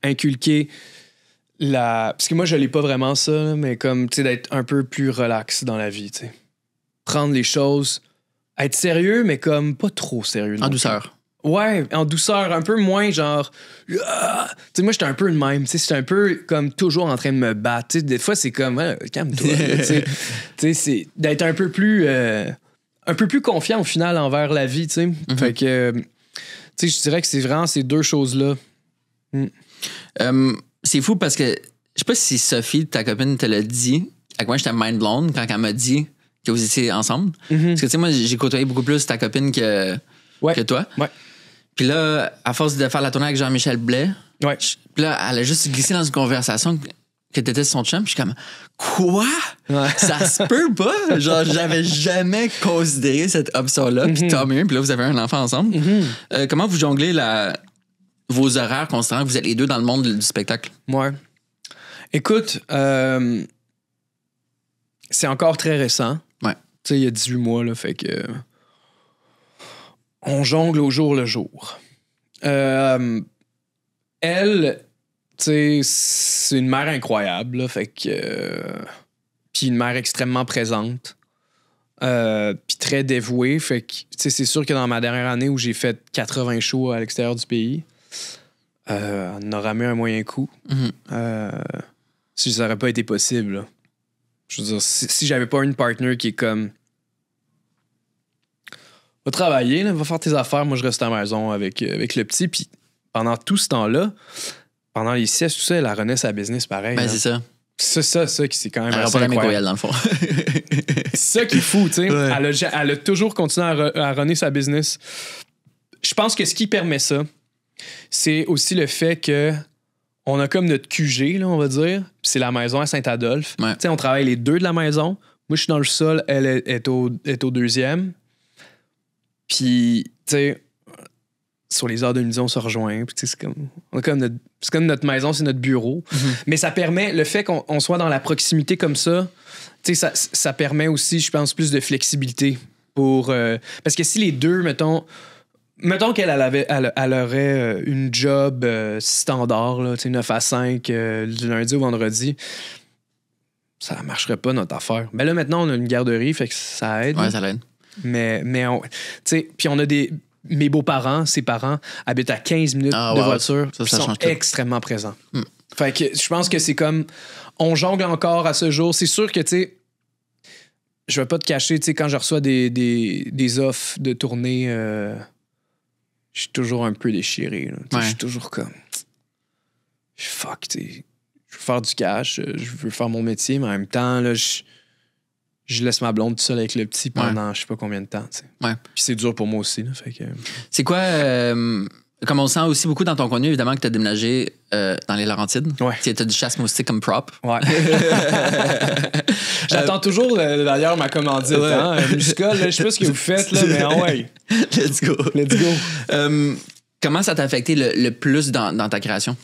inculquer parce que moi, je l'ai pas vraiment ça, là, mais comme, tu sais, d'être un peu plus relax dans la vie, tu sais. Prendre les choses, être sérieux, mais comme pas trop sérieux. En douceur. Ouais, en douceur, un peu moins genre... Tu sais, moi, j'étais un peu le même, tu sais, j'étais un peu comme toujours en train de me battre. Tu sais, des fois, c'est comme, calme-toi, tu sais, c'est d'être un peu plus confiant au final envers la vie, tu sais. Fait que... Tu sais, je dirais que c'est vraiment ces 2 choses-là. C'est fou parce que je sais pas si Sophie, ta copine, te l'a dit. À moi, j'étais mind blown quand elle m'a dit que vous étiez ensemble. Parce que tu sais, moi, j'ai côtoyé beaucoup plus ta copine que toi. Puis là, à force de faire la tournée avec Jean-Michel Blais, Ouais. puis là, elle a juste glissé dans une conversation que t'étais son chum. Puis je suis comme, quoi? Ouais. Ça se peut pas? Genre, j'avais jamais considéré cette option-là. Puis tant mieux. Puis là, vous avez un enfant ensemble. Comment vous jonglez vos horaires constants? Vous êtes les deux dans le monde du spectacle. Ouais. Écoute, c'est encore très récent. Ouais. Tu sais, il y a 18 mois, là, fait que... On jongle au jour le jour. Elle, tu sais, c'est une mère incroyable, là, fait que... Puis une mère extrêmement présente. Puis très dévouée, fait que, tu sais, c'est sûr que dans ma dernière année où j'ai fait 80 shows à l'extérieur du pays, on a ramé un moyen coup. Si ça n'aurait pas été possible, là. Je veux dire, si j'avais pas une partner qui est comme... Va travailler, là, va faire tes affaires, moi je reste à la maison avec le petit. Puis pendant tout ce temps-là, pendant les siestes, tout ça, elle a rené sa business pareil. Ben, c'est ça. Ça qui c'est quand même Elle assez pas la incroyable. dans le fond. C'est ça qui est fou, tu sais. Ouais. Elle a toujours continué à runner sa business. Je pense que ce qui permet ça, c'est aussi le fait que on a comme notre QG, là, on va dire. Puis c'est la maison à Saint-Adolphe. Ouais. Tu sais, on travaille les deux de la maison. Moi, je suis dans le sol, elle est au deuxième. Puis, tu sais, sur les heures de midi, on se rejoint. Puis, tu sais, c'est comme notre maison, c'est notre bureau. Mais ça permet, le fait qu'on soit dans la proximité comme ça, tu sais, ça permet aussi, je pense, plus de flexibilité pour... parce que si les deux, mettons qu'elle aurait une job standard, là, 9 à 5, du lundi au vendredi, ça marcherait pas notre affaire. Mais là, maintenant, on a une garderie, fait que ça aide. Ouais, ça l'aide. Mais puis on a mes beaux-parents, ses parents, habitent à 15 minutes de voiture. Ils sont extrêmement présents. Fait que je pense que c'est comme... On jongle encore à ce jour. C'est sûr que, tu sais, je vais pas te cacher, tu sais, quand je reçois des offres de tournée... je suis toujours un peu déchiré. Je suis toujours comme... Fuck, tu sais. Je veux faire du cash, je veux faire mon métier, mais en même temps, là, je laisse ma blonde toute seule avec le petit pendant je sais pas combien de temps. T'sais. Ouais. Puis c'est dur pour moi aussi. Là, fait que... C'est quoi... comme on sent aussi beaucoup dans ton contenu, évidemment, que tu as déménagé dans les Laurentides. Ouais. Tu as du chasse-moustique comme prop. Ouais. J'attends toujours, d'ailleurs, ma commandite. Ouais. Hein? Musical, je sais pas ce que vous faites, là, mais ouais. Let's go. Let's go. Comment ça t'a affecté le plus dans ta création?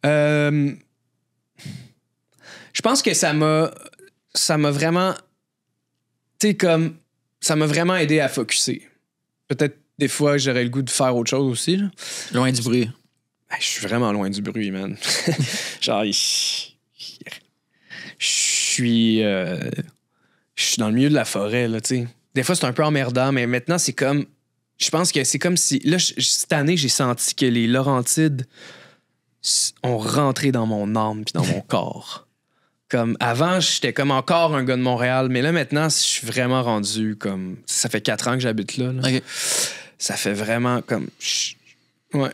Je pense que ça m'a vraiment... Tu sais, comme... Ça m'a vraiment aidé à focusser. Peut-être des fois, j'aurais le goût de faire autre chose aussi. Là. Loin du bruit. Je suis vraiment loin du bruit, man. Genre, je suis dans le milieu de la forêt, là, tu sais. Des fois, c'est un peu emmerdant, mais maintenant, c'est comme... Je pense que c'est comme si... Là, cette année, j'ai senti que les Laurentides ont rentré dans mon âme puis dans mon corps. Comme avant, j'étais comme encore un gars de Montréal, mais là, maintenant, je suis vraiment rendu comme... Ça fait 4 ans que j'habite là. Okay. Ça fait vraiment comme... je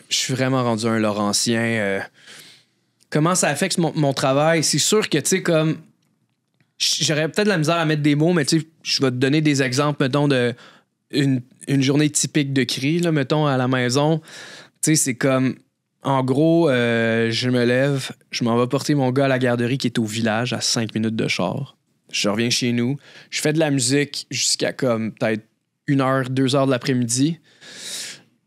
suis vraiment rendu un Laurentien. Comment ça affecte mon travail? C'est sûr que, tu sais, comme... J'aurais peut-être de la misère à mettre des mots, mais tu sais, je vais te donner des exemples, mettons, de une journée typique de cri, là, mettons, à la maison. Tu sais, c'est comme... En gros, je me lève, je m'en vais porter mon gars à la garderie qui est au village, à 5 minutes de char. Je reviens chez nous, je fais de la musique jusqu'à comme peut-être 1h, 2h de l'après-midi.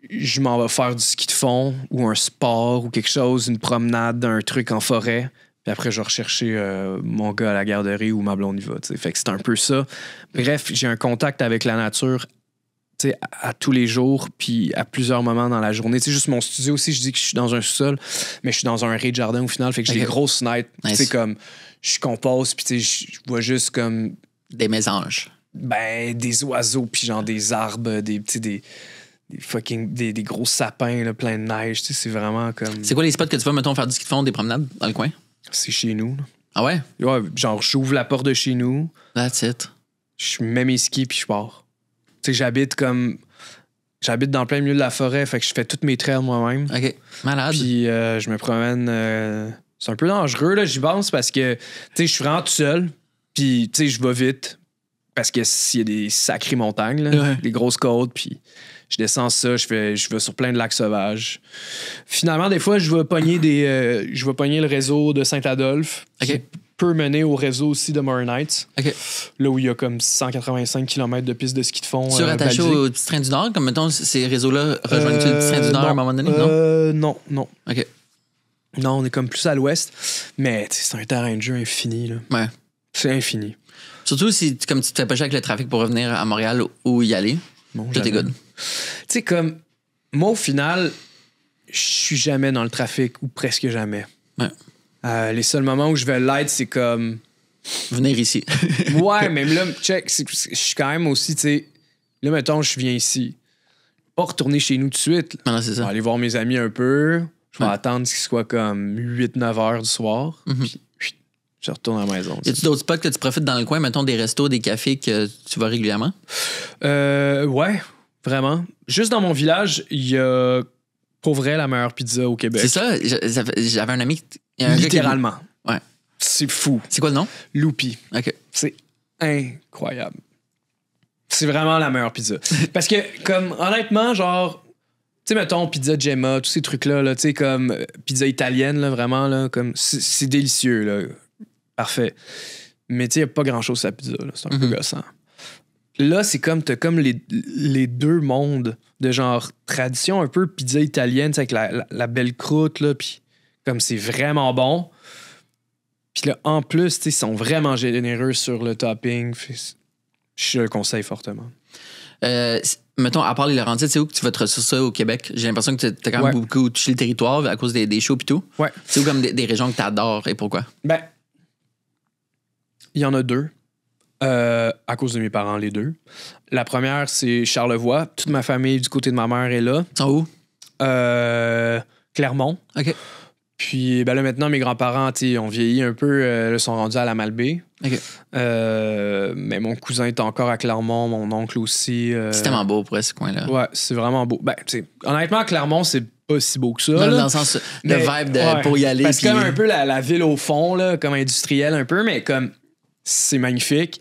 Je m'en vais faire du ski de fond ou un sport ou quelque chose, une promenade, un truc en forêt. Puis après, je vais rechercher mon gars à la garderie où ma blonde y va. T'sais. Fait que c'est un peu ça. Bref, j'ai un contact avec la nature à tous les jours, puis à plusieurs moments dans la journée. Tu sais, juste mon studio aussi, je dis que je suis dans un sous-sol, mais je suis dans un rez-de-jardin au final, fait que j'ai des grosses fenêtres. Nice. Tu sais, comme, je compose, puis tu sais, je vois juste comme... Des mésanges. Ben, des oiseaux, puis genre des arbres, des gros sapins, là, plein de neige. Tu sais, c'est vraiment comme... C'est quoi les spots que tu vas, mettons, faire du ski de fond, des promenades dans le coin? C'est chez nous. Là. Ah ouais? Ouais, genre, j'ouvre la porte de chez nous. That's it. Je mets mes skis, puis je pars. Tu sais, j'habite dans plein milieu de la forêt, fait que je fais toutes mes trails moi-même. OK. Malade. Puis je me promène... c'est un peu dangereux, là, j'y pense, parce que, tu sais, je suis vraiment tout seul. Puis, tu sais, je vais vite. Parce que s'il y a des sacrées montagnes, là, des grosses côtes, puis je descends ça, je vais sur plein de lacs sauvages. Finalement, des fois, je vais pogner le réseau de Saint-Adolphe, qui peut mener au réseau aussi de Morin Heights, là où il y a comme 185 km de pistes de ski de fond. Tu es rattaché au petit train du Nord, comme mettons, ces réseaux-là rejoignent-tu le petit train du Nord à un moment donné, non? Non. OK. Non, on est comme plus à l'ouest, mais c'est un terrain de jeu infini, là. Ouais. C'est infini. Surtout si, comme tu te fais pas chier avec le trafic pour revenir à Montréal ou y aller, tout est good. Tu sais, comme, moi, au final, je suis jamais dans le trafic ou presque jamais. Ouais. Les seuls moments où je vais l'être, c'est comme... Venir ici. Ouais, mais là, check, je suis quand même aussi, tu sais, là, mettons, je viens ici. Pas retourner chez nous tout de suite. Non, c'est ça. Je vais aller voir mes amis un peu. Je vais attendre qu'il soit comme 8-9 heures du soir. Puis, je retourne à la maison. Y a-tu d'autres spots que tu profites dans le coin, mettons des restos, des cafés que tu vas régulièrement? Ouais, vraiment. Juste dans mon village, il y a pour vrai la meilleure pizza au Québec. C'est ça? J'avais un ami. Littéralement. Ouais. C'est fou. C'est quoi le nom? Loupi. OK. C'est incroyable. C'est vraiment la meilleure pizza. Parce que, comme, honnêtement, genre, tu sais, mettons, pizza Gemma, tous ces trucs-là, là, tu sais, comme pizza italienne, là, vraiment, là, comme, c'est délicieux, là. Parfait. Mais tu sais, il n'y a pas grand-chose sur la pizza, là. C'est un peu gossant. Là, c'est comme, t'as comme les deux mondes de genre tradition un peu pizza italienne, avec la belle croûte, là, puis comme c'est vraiment bon. Puis là, en plus, tu sais, ils sont vraiment généreux sur le topping. Je le conseille fortement. Mettons, à part les Laurentides, c'est où que tu vas te ressourcer au Québec? J'ai l'impression que tu as quand même beaucoup touché le territoire à cause des shows et tout. Ouais. C'est où comme des régions que tu adores et pourquoi? Ben, il y en a deux. À cause de mes parents, les deux. La première, c'est Charlevoix. Toute ma famille du côté de ma mère est là. Ils sont où? Clermont. OK. Puis ben là, maintenant, mes grands-parents ont vieilli un peu. Ils sont rendus à la Malbaie. OK. Mais mon cousin est encore à Clermont, mon oncle aussi. C'est tellement beau pour ce coin-là. Ouais, c'est vraiment beau. Ben, tu sais, honnêtement, Clermont, c'est pas si beau que ça. Dans le sens, le vibe pour y aller. C'est comme un peu la ville au fond, là, comme industrielle un peu, mais comme c'est magnifique.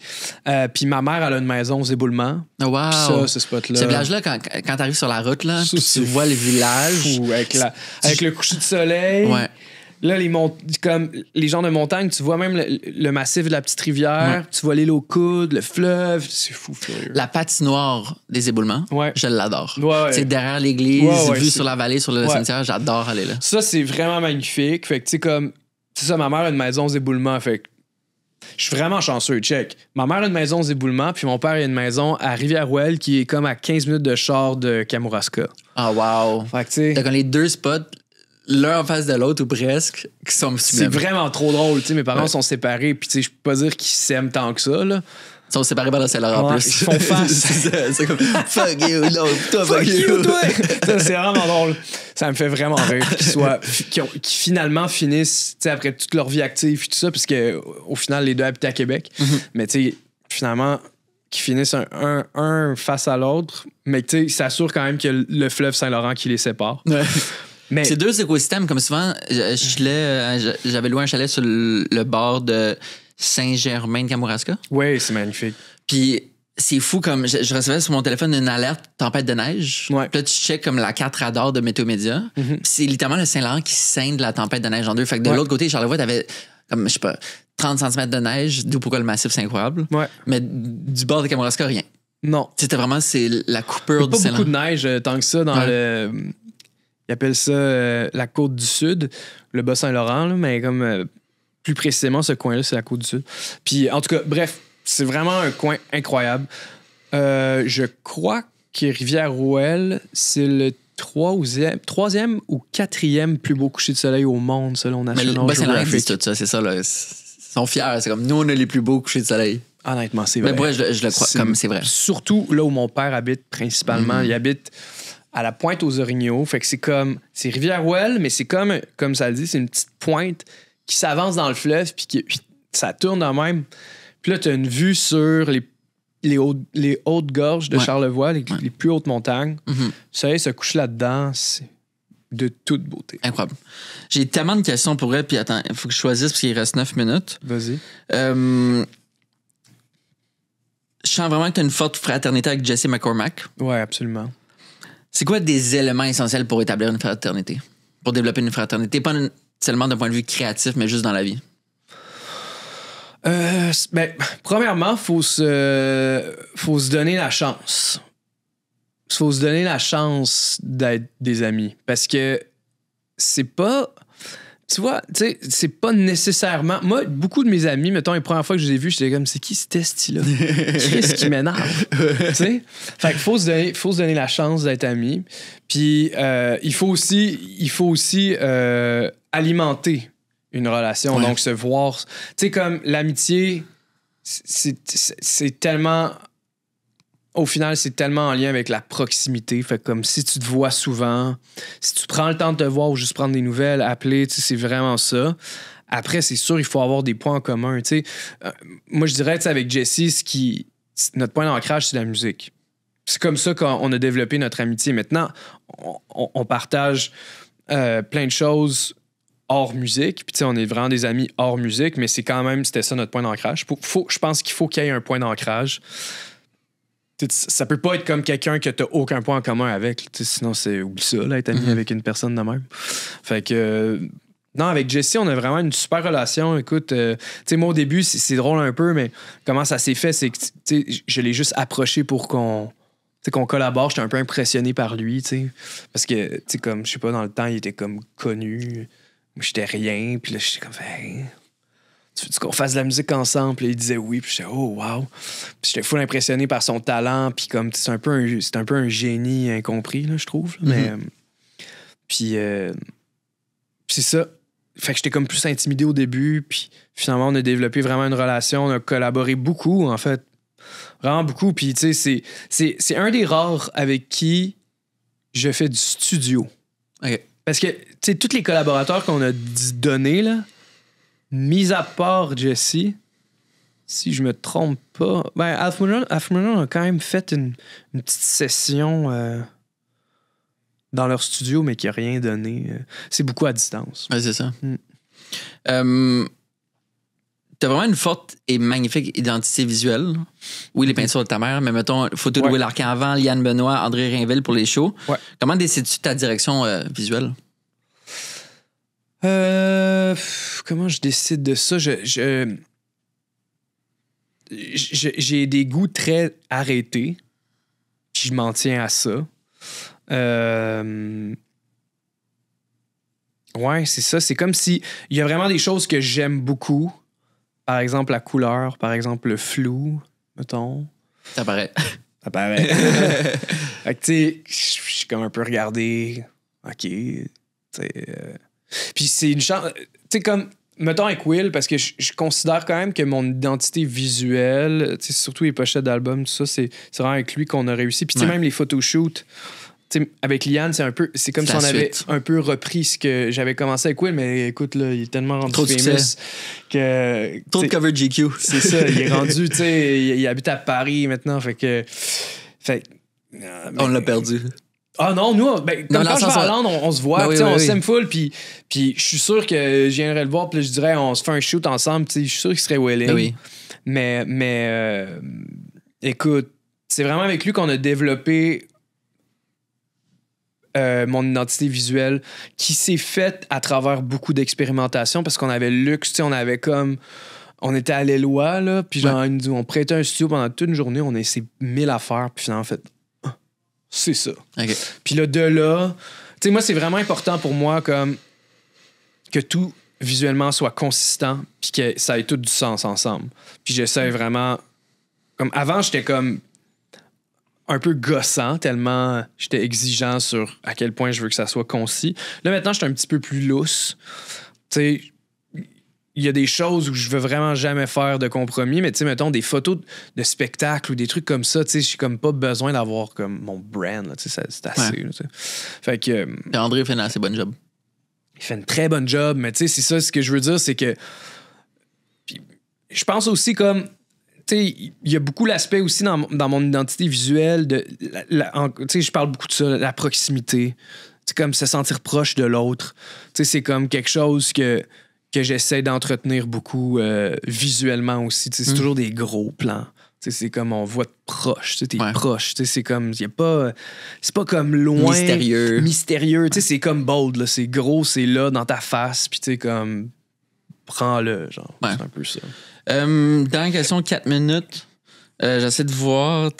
Puis ma mère, elle a une maison aux éboulements. Oh, wow. Ça, ce spot-là. Ce village-là, quand t'arrives sur la route, là, puis tu vois le village. Fou, avec le coucher de soleil. Ouais. Là, comme les gens de montagne, tu vois même le massif de la petite rivière, tu vois l'île aux coudes, le fleuve, c'est fou furieux. La patinoire des éboulements, je l'adore. Ouais. C'est derrière l'église, vue sur la vallée, sur le cimetière, j'adore aller là. Ça, c'est vraiment magnifique. Fait que, tu sais, comme, c'est ça, ma mère a une maison aux éboulements, fait que je suis vraiment chanceux, check. Ma mère a une maison aux éboulements, puis mon père a une maison à Rivière-Ouelle qui est comme à 15 minutes de char de Kamouraska. Ah, wow. Fait que, tu sais. T'as comme les deux spots, l'un en face de l'autre ou presque, qui sont sublimes. C'est vraiment trop drôle, tu sais. Mes parents sont séparés, puis tu sais, je peux pas dire qu'ils s'aiment tant que ça, là. Ils sont séparés par le Saint-Laurent en plus. Ils font face. C'est comme fuck you, non, toi, fuck you, toi. Ça, c'est vraiment drôle. Ça me fait vraiment rire qu'ils finalement finissent, tu sais, après toute leur vie active et tout ça, parce qu'au final, les deux habitaient à Québec. Mais tu sais, finalement, qu'ils finissent un face à l'autre, mais tu sais, ils s'assurent quand même qu'il y a le fleuve Saint-Laurent qui les sépare. Ouais. Mais c'est deux écosystèmes, comme souvent, j'avais loué un chalet sur le bord de Saint-Germain-de-Kamouraska. Oui, c'est magnifique. Puis c'est fou, comme je recevais sur mon téléphone une alerte tempête de neige. Ouais. Puis là, tu checkes comme la carte radar de Météo Média. Puis c'est littéralement le Saint-Laurent qui scinde la tempête de neige en deux. Fait que de l'autre côté, Charlevoix, t'avais comme, je sais pas, 30 cm de neige, d'où pourquoi le massif, c'est incroyable. Ouais. Mais du bord de Kamouraska, rien. Non. C'était vraiment, c'est la coupure du Saint-Laurent. Pas beaucoup de neige tant que ça dans le... Ils appellent ça la côte du Sud, le Bas-Saint-Laurent, là, mais comme plus précisément, ce coin-là, c'est la côte du Sud. Puis, en tout cas, bref, c'est vraiment un coin incroyable. Je crois que Rivière-Rouelle, c'est le troisième ou quatrième plus beau coucher de soleil au monde, selon National Geographic. Mais le Bas-Saint-Laurent, tout ça, c'est ça. Là. Ils sont fiers. C'est comme, nous, on a les plus beaux couchers de soleil. Honnêtement, c'est vrai. Mais moi, je le crois, comme c'est vrai. Surtout là où mon père habite principalement. Il habite à la pointe aux Orignaux. Fait que c'est Rivière-Ouelle, mais c'est comme ça le dit, c'est une petite pointe qui s'avance dans le fleuve, puis ça tourne de même. Puis là, tu as une vue sur les hautes gorges de Charlevoix, les plus hautes montagnes. Le soleil se couche là-dedans, c'est de toute beauté. Incroyable. J'ai tellement de questions pour elle, puis attends, il faut que je choisisse parce qu'il reste 9 minutes. Vas-y. je sens vraiment que tu as une forte fraternité avec Jesse McCormack. Ouais, absolument. C'est quoi des éléments essentiels pour établir une fraternité? Pour développer une fraternité? Pas seulement d'un point de vue créatif, mais juste dans la vie. Premièrement, faut se donner la chance. Faut se donner la chance d'être des amis. Parce que c'est pas... Tu vois, tu sais, c'est pas nécessairement... Moi, beaucoup de mes amis, mettons, les premières fois que je les ai vus, j'étais comme, c'est qui ce testi-là? Qu'est-ce qui m'énerve? Tu sais? Fait qu'il faut se donner la chance d'être amis. Puis, il faut aussi alimenter une relation. Ouais. Donc, se voir... Tu sais, comme l'amitié, c'est tellement... Au final, c'est tellement en lien avec la proximité. Fait que comme si tu te vois souvent, si tu prends le temps de te voir ou juste prendre des nouvelles, appeler, tu sais, c'est vraiment ça. Après, c'est sûr, il faut avoir des points en commun, tu sais. Moi, je dirais, tu sais, avec Jesse, notre point d'ancrage, c'est la musique. C'est comme ça qu'on a développé notre amitié. Maintenant, on partage plein de choses hors musique. Puis, tu sais, on est vraiment des amis hors musique, mais c'était ça notre point d'ancrage. Je pense qu'il faut qu'il y ait un point d'ancrage. Ça peut pas être comme quelqu'un que t'as aucun point en commun avec. Sinon, oublie ça, là, être ami avec une personne de même. Fait que... non, avec Jesse, on a vraiment une super relation. Écoute, tu sais, moi, au début, c'est drôle un peu, mais comment ça s'est fait, c'est que, tu sais, je l'ai juste approché pour qu'on collabore. J'étais un peu impressionné par lui, tu sais. Parce que, tu sais, comme, je sais pas, dans le temps, il était comme connu. Moi, j'étais rien. Puis là, j'étais comme, hey, tu veux qu'on fasse de la musique ensemble? Puis il disait oui. Puis j'étais, oh, wow. Puis j'étais full impressionné par son talent. Puis comme, c'est un peu un génie incompris, là, je trouve. Mais, puis c'est ça. Fait que j'étais comme plus intimidé au début. Puis finalement, on a développé vraiment une relation. On a collaboré beaucoup, en fait. Vraiment beaucoup. Puis tu sais, c'est un des rares avec qui je fais du studio. OK. Parce que, tu sais, tous les collaborateurs qu'on a donnés, là, mis à part Jesse, si je me trompe pas, ben, Half Moon Run a quand même fait une petite session dans leur studio, mais qui n'a rien donné. C'est beaucoup à distance. Ouais, c'est ça. T'as vraiment une forte et magnifique identité visuelle. Oui, les peintures de ta mère, mais mettons, photo de Will Arcan-Avant, Liane Benoît, André Rainville pour les shows. Ouais. Comment décides-tu ta direction visuelle? Comment je décide de ça? J'ai des goûts très arrêtés. Puis je m'en tiens à ça. Ouais, c'est ça. C'est comme si il y a vraiment des choses que j'aime beaucoup. Par exemple, la couleur. Par exemple, le flou, mettons. Ça paraît. Ça paraît. Fait que, tu sais, je suis comme un peu regardé. OK. Puis c'est une chance. Tu sais, comme, mettons avec Will, parce que je considère quand même que mon identité visuelle, tu sais, surtout les pochettes d'albums, tout ça, c'est vraiment avec lui qu'on a réussi. Puis, tu sais, même les photoshoots, tu sais, avec Liane, c'est comme si on avait un peu repris ce que j'avais commencé avec Will, mais écoute, là, il est tellement rendu famous que. Trop de cover GQ. C'est ça, il est rendu, tu sais, il habite à Paris maintenant, fait que. On l'a perdu. Ah non, nous, ben, comme quand je vais à Londres, on se voit, on s'aime full, puis je suis sûr que je viendrais le voir, puis je dirais, on se fait un shoot ensemble, je suis sûr qu'il serait willing. Oui. Mais écoute, c'est vraiment avec lui qu'on a développé mon identité visuelle qui s'est faite à travers beaucoup d'expérimentation, parce qu'on avait le luxe, on avait comme... On était à l'Éloie, là, puis genre, on prêtait un studio pendant toute une journée, on a essayé 1000 affaires, puis finalement, en fait... C'est ça. Okay. Puis là, de là, tu sais, moi, c'est vraiment important pour moi comme que tout visuellement soit consistant puis que ça ait tout du sens ensemble. Puis j'essaie vraiment... Comme avant, j'étais comme un peu gossant tellement j'étais exigeant sur à quel point je veux que ça soit concis. Là, maintenant, j'étais un petit peu plus lousse. Tu sais, il y a des choses où je veux vraiment jamais faire de compromis, mais tu sais, mettons, des photos de spectacles ou des trucs comme ça, tu sais, j'ai comme pas besoin d'avoir comme mon brand, tu sais, c'est assez, là, tu sais. Fait que... André fait une assez bonne job. Il fait une très bonne job, mais tu sais, c'est ça, ce que je veux dire, c'est que... Puis, je pense aussi comme... Tu sais, il y a beaucoup l'aspect aussi dans mon identité visuelle de... Tu sais, je parle beaucoup de ça, la proximité. C'est comme se sentir proche de l'autre. Tu sais, c'est comme quelque chose que j'essaie d'entretenir beaucoup visuellement aussi. C'est toujours des gros plans. T'sais, c'est comme on voit de proche, t'es proche. C'est comme, c'est pas comme loin. Mystérieux. C'est comme bold, là, c'est gros, c'est là dans ta face, puis tu sais, comme, prends-le, genre. C'est un peu ça. Dernière question, 4 minutes. J'essaie de voir.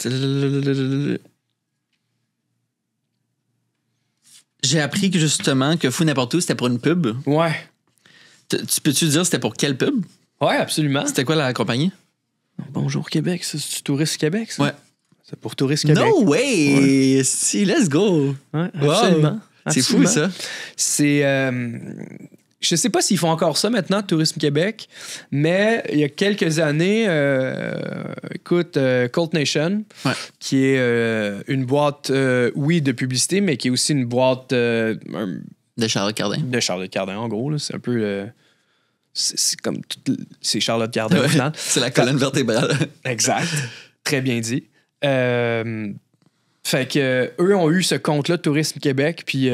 J'ai appris que justement que Fou N'importe Où, c'était pour une pub. Ouais. Peux-tu dire c'était pour quelle pub? Ouais, absolument. C'était quoi la compagnie? Bonjour Québec, ça, c'est Tourisme Québec, ça? Ouais. C'est pour Tourisme Québec. No way! Ouais. Si, let's go! Ouais, absolument. Wow. C'est fou, ça. C'est... je sais pas s'ils font encore ça maintenant, Tourisme Québec, mais il y a quelques années, écoute, Cult Nation, qui est une boîte, oui, de publicité, mais qui est aussi une boîte... de Charlotte Cardin. De Charlotte Cardin, en gros. Là, c'est un peu... c'est comme... C'est Charlotte Cardin, au final. C'est la colonne vertébrale. Exact. Très bien dit. Fait que eux ont eu ce compte-là, Tourisme Québec, puis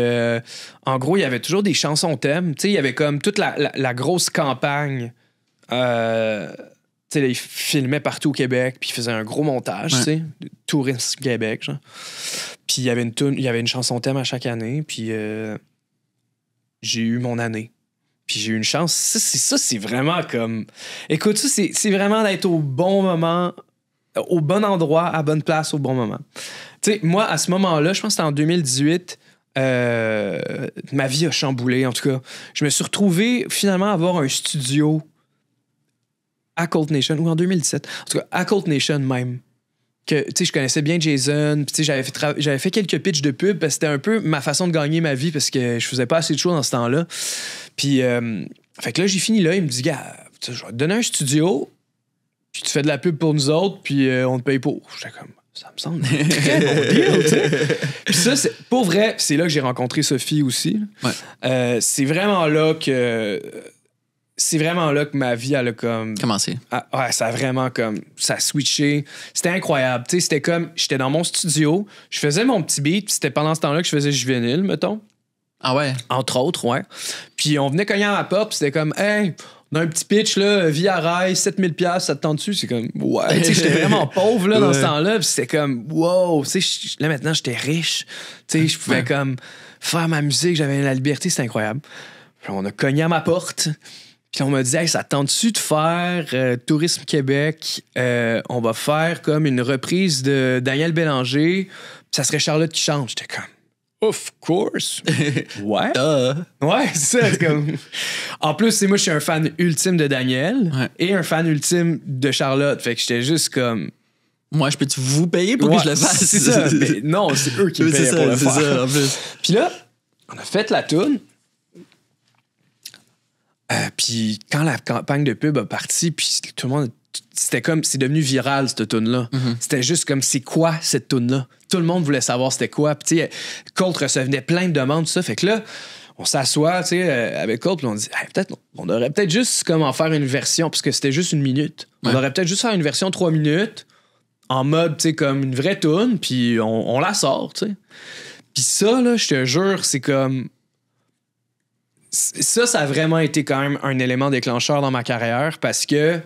en gros, il y avait toujours des chansons thèmes. Tu sais, il y avait comme toute la grosse campagne. Tu sais, ils filmaient partout au Québec, puis ils faisaient un gros montage, tu sais, Tourisme Québec, genre. Puis il y avait une chanson thème à chaque année, puis j'ai eu mon année. Puis j'ai eu une chance. Ça, c'est vraiment comme... Écoute, ça, c'est vraiment d'être au bon moment, au bon endroit, à bonne place, au bon moment. Tu sais, moi, à ce moment-là, je pense que c'était en 2018, ma vie a chamboulé, en tout cas. Je me suis retrouvé, finalement, à avoir un studio à Cult Nation, ou en 2017, en tout cas, à Cult Nation même. Que, tu sais, je connaissais bien Jason, puis tu sais, j'avais fait quelques pitchs de pub, parce que c'était un peu ma façon de gagner ma vie, parce que je faisais pas assez de shows dans ce temps-là. Puis, fait que là, j'ai fini là, il me dit, gars, je vais te donner un studio, puis tu fais de la pub pour nous autres, puis on te paye pour. J'étais comme, ça me semble un très bon deal, tu sais. Puis ça, c'est, pour vrai, c'est là que j'ai rencontré Sophie aussi. Ouais. C'est vraiment là que ma vie, elle a comme... Commencé. Ouais, ça a vraiment comme... Ça a switché. C'était incroyable. Tu sais, c'était comme... J'étais dans mon studio, je faisais mon petit beat, puis c'était pendant ce temps-là que je faisais Juvénile, mettons. Ah ouais? Entre autres, ouais. Puis on venait cogner à ma porte, puis c'était comme, hey, on a un petit pitch, là, via rail, 7000$, ça te tente dessus? C'est comme, ouais. Tu sais, j'étais vraiment pauvre, là, dans ce temps-là, puis c'était comme, wow. Tu sais, là, maintenant, j'étais riche. Tu sais, je pouvais comme faire ma musique, j'avais la liberté, c'était incroyable. Puis on a cogné à ma porte. Puis on m'a dit, hey, ça te tente-tu de faire Tourisme Québec? On va faire comme une reprise de Daniel Bélanger. Puis ça serait Charlotte qui chante. J'étais comme, of course. Ouais. Ouais, c'est ça. Comme... En plus, moi, je suis un fan ultime de Daniel et un fan ultime de Charlotte. Fait que j'étais juste comme... Moi, je peux-tu vous payer pour que je le fasse? C'est ça. Mais non, c'est eux qui me payaient pour le faire. Ça, en plus. Puis là, on a fait la toune. Puis quand la campagne de pub a parti, puis tout le monde, c'était comme, c'est devenu viral cette toune-là. Mm-hmm. C'était juste comme, c'est quoi cette toune-là? Tout le monde voulait savoir c'était quoi. Puis tu sais, Colt recevait plein de demandes, tout ça. Fait que là, on s'assoit, tu sais, avec Colt, puis on dit, hey, peut-être, on aurait peut-être juste comme en faire une version, parce que c'était juste 1 minute. Ouais. On aurait peut-être juste faire une version 3 minutes, en mode, tu sais, comme une vraie toune, puis on la sort, tu sais. Puis ça, là, je te jure, c'est comme... Ça a vraiment été quand même un élément déclencheur dans ma carrière parce que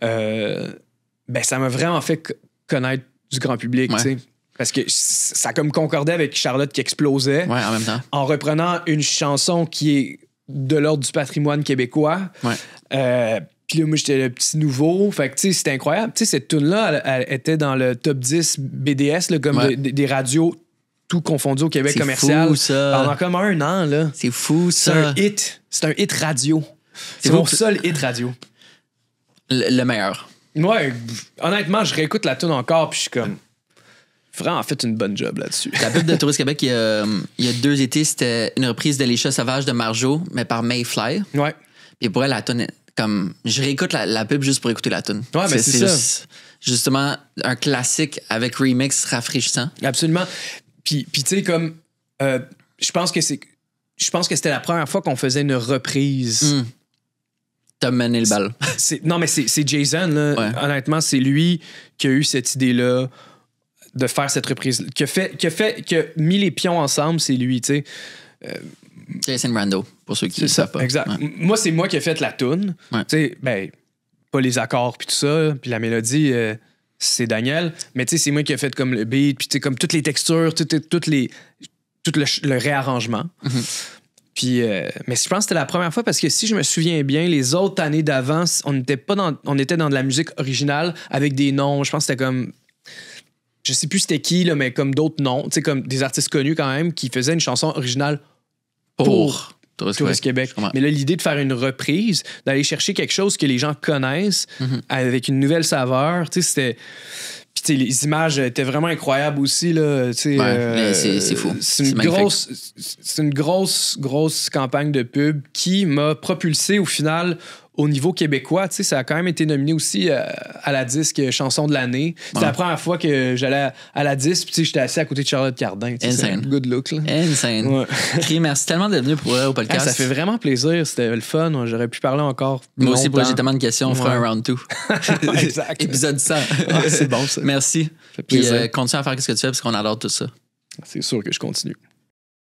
ça m'a vraiment fait connaître du grand public, tu sais. Parce que ça comme concordait avec Charlotte qui explosait. Ouais, en même temps. En reprenant une chanson qui est de l'ordre du patrimoine québécois. Ouais. Puis là, moi, j'étais le petit nouveau. Fait que, tu sais, c'était incroyable. Tu sais, cette tune-là, elle était dans le top 10 BDS, là, comme des radios tout confondu au Québec c'est commercial. Fou, ça. Pendant comme 1 an, là. C'est fou, ça. C'est un hit radio. C'est mon seul hit radio. Le meilleur. Ouais, honnêtement, je réécoute la tune encore, puis je suis comme... Vraiment fait une bonne job là-dessus. La pub de Tourisme Québec, il y a 2 étés, c'était une reprise de Les Chats Sauvages de Marjo, mais par Mayfly. Ouais. Et pour elle, la tune, comme... Je réécoute la pub juste pour écouter la tune. Ouais, mais c'est ça. Justement, un classique avec remix rafraîchissant. Absolument. Puis tu sais, comme... je pense que c'était la première fois qu'on faisait une reprise. T'as mené le bal. Non, mais c'est Jason, là. Ouais. Honnêtement, c'est lui qui a eu cette idée-là de faire cette reprise. Qui a mis les pions ensemble, c'est lui, tu sais. Jason Rando, pour ceux qui ne savent pas. Exact. Ouais. Moi, c'est moi qui ai fait la toune. Ouais. Tu sais, pas les accords puis tout ça, puis la mélodie... c'est Daniel. Mais tu sais, c'est moi qui ai fait comme le beat, puis tu sais, comme toutes les textures, tout le réarrangement. Puis, mais je pense que c'était la première fois parce que si je me souviens bien, les autres années d'avant, on était dans de la musique originale avec des noms. Je pense que c'était comme... Je sais plus c'était qui, là, mais comme d'autres noms. Tu sais, comme des artistes connus quand même qui faisaient une chanson originale pour Touriste Québec. Mais là, l'idée de faire une reprise, d'aller chercher quelque chose que les gens connaissent avec une nouvelle saveur, tu sais, c'était... Puis les images étaient vraiment incroyables aussi. Là, c'est fou. C'est une grosse campagne de pub qui m'a propulsé au final au niveau québécois. Ça a quand même été nominé aussi à la disque chanson de l'année. C'était la première fois que j'allais à la disque. Puis j'étais assis à côté de Charlotte Cardin. C'est un good look. Là. Insane. Ouais. Merci tellement d'être venu au podcast. Ça fait vraiment plaisir. C'était le fun. J'aurais pu parler encore. Moi aussi, j'ai tellement de questions. On fera un round 2. Exact. Épisode 100. C'est bon ça. Merci. Puis continue à faire ce que tu fais parce qu'on adore tout ça. C'est sûr que je continue.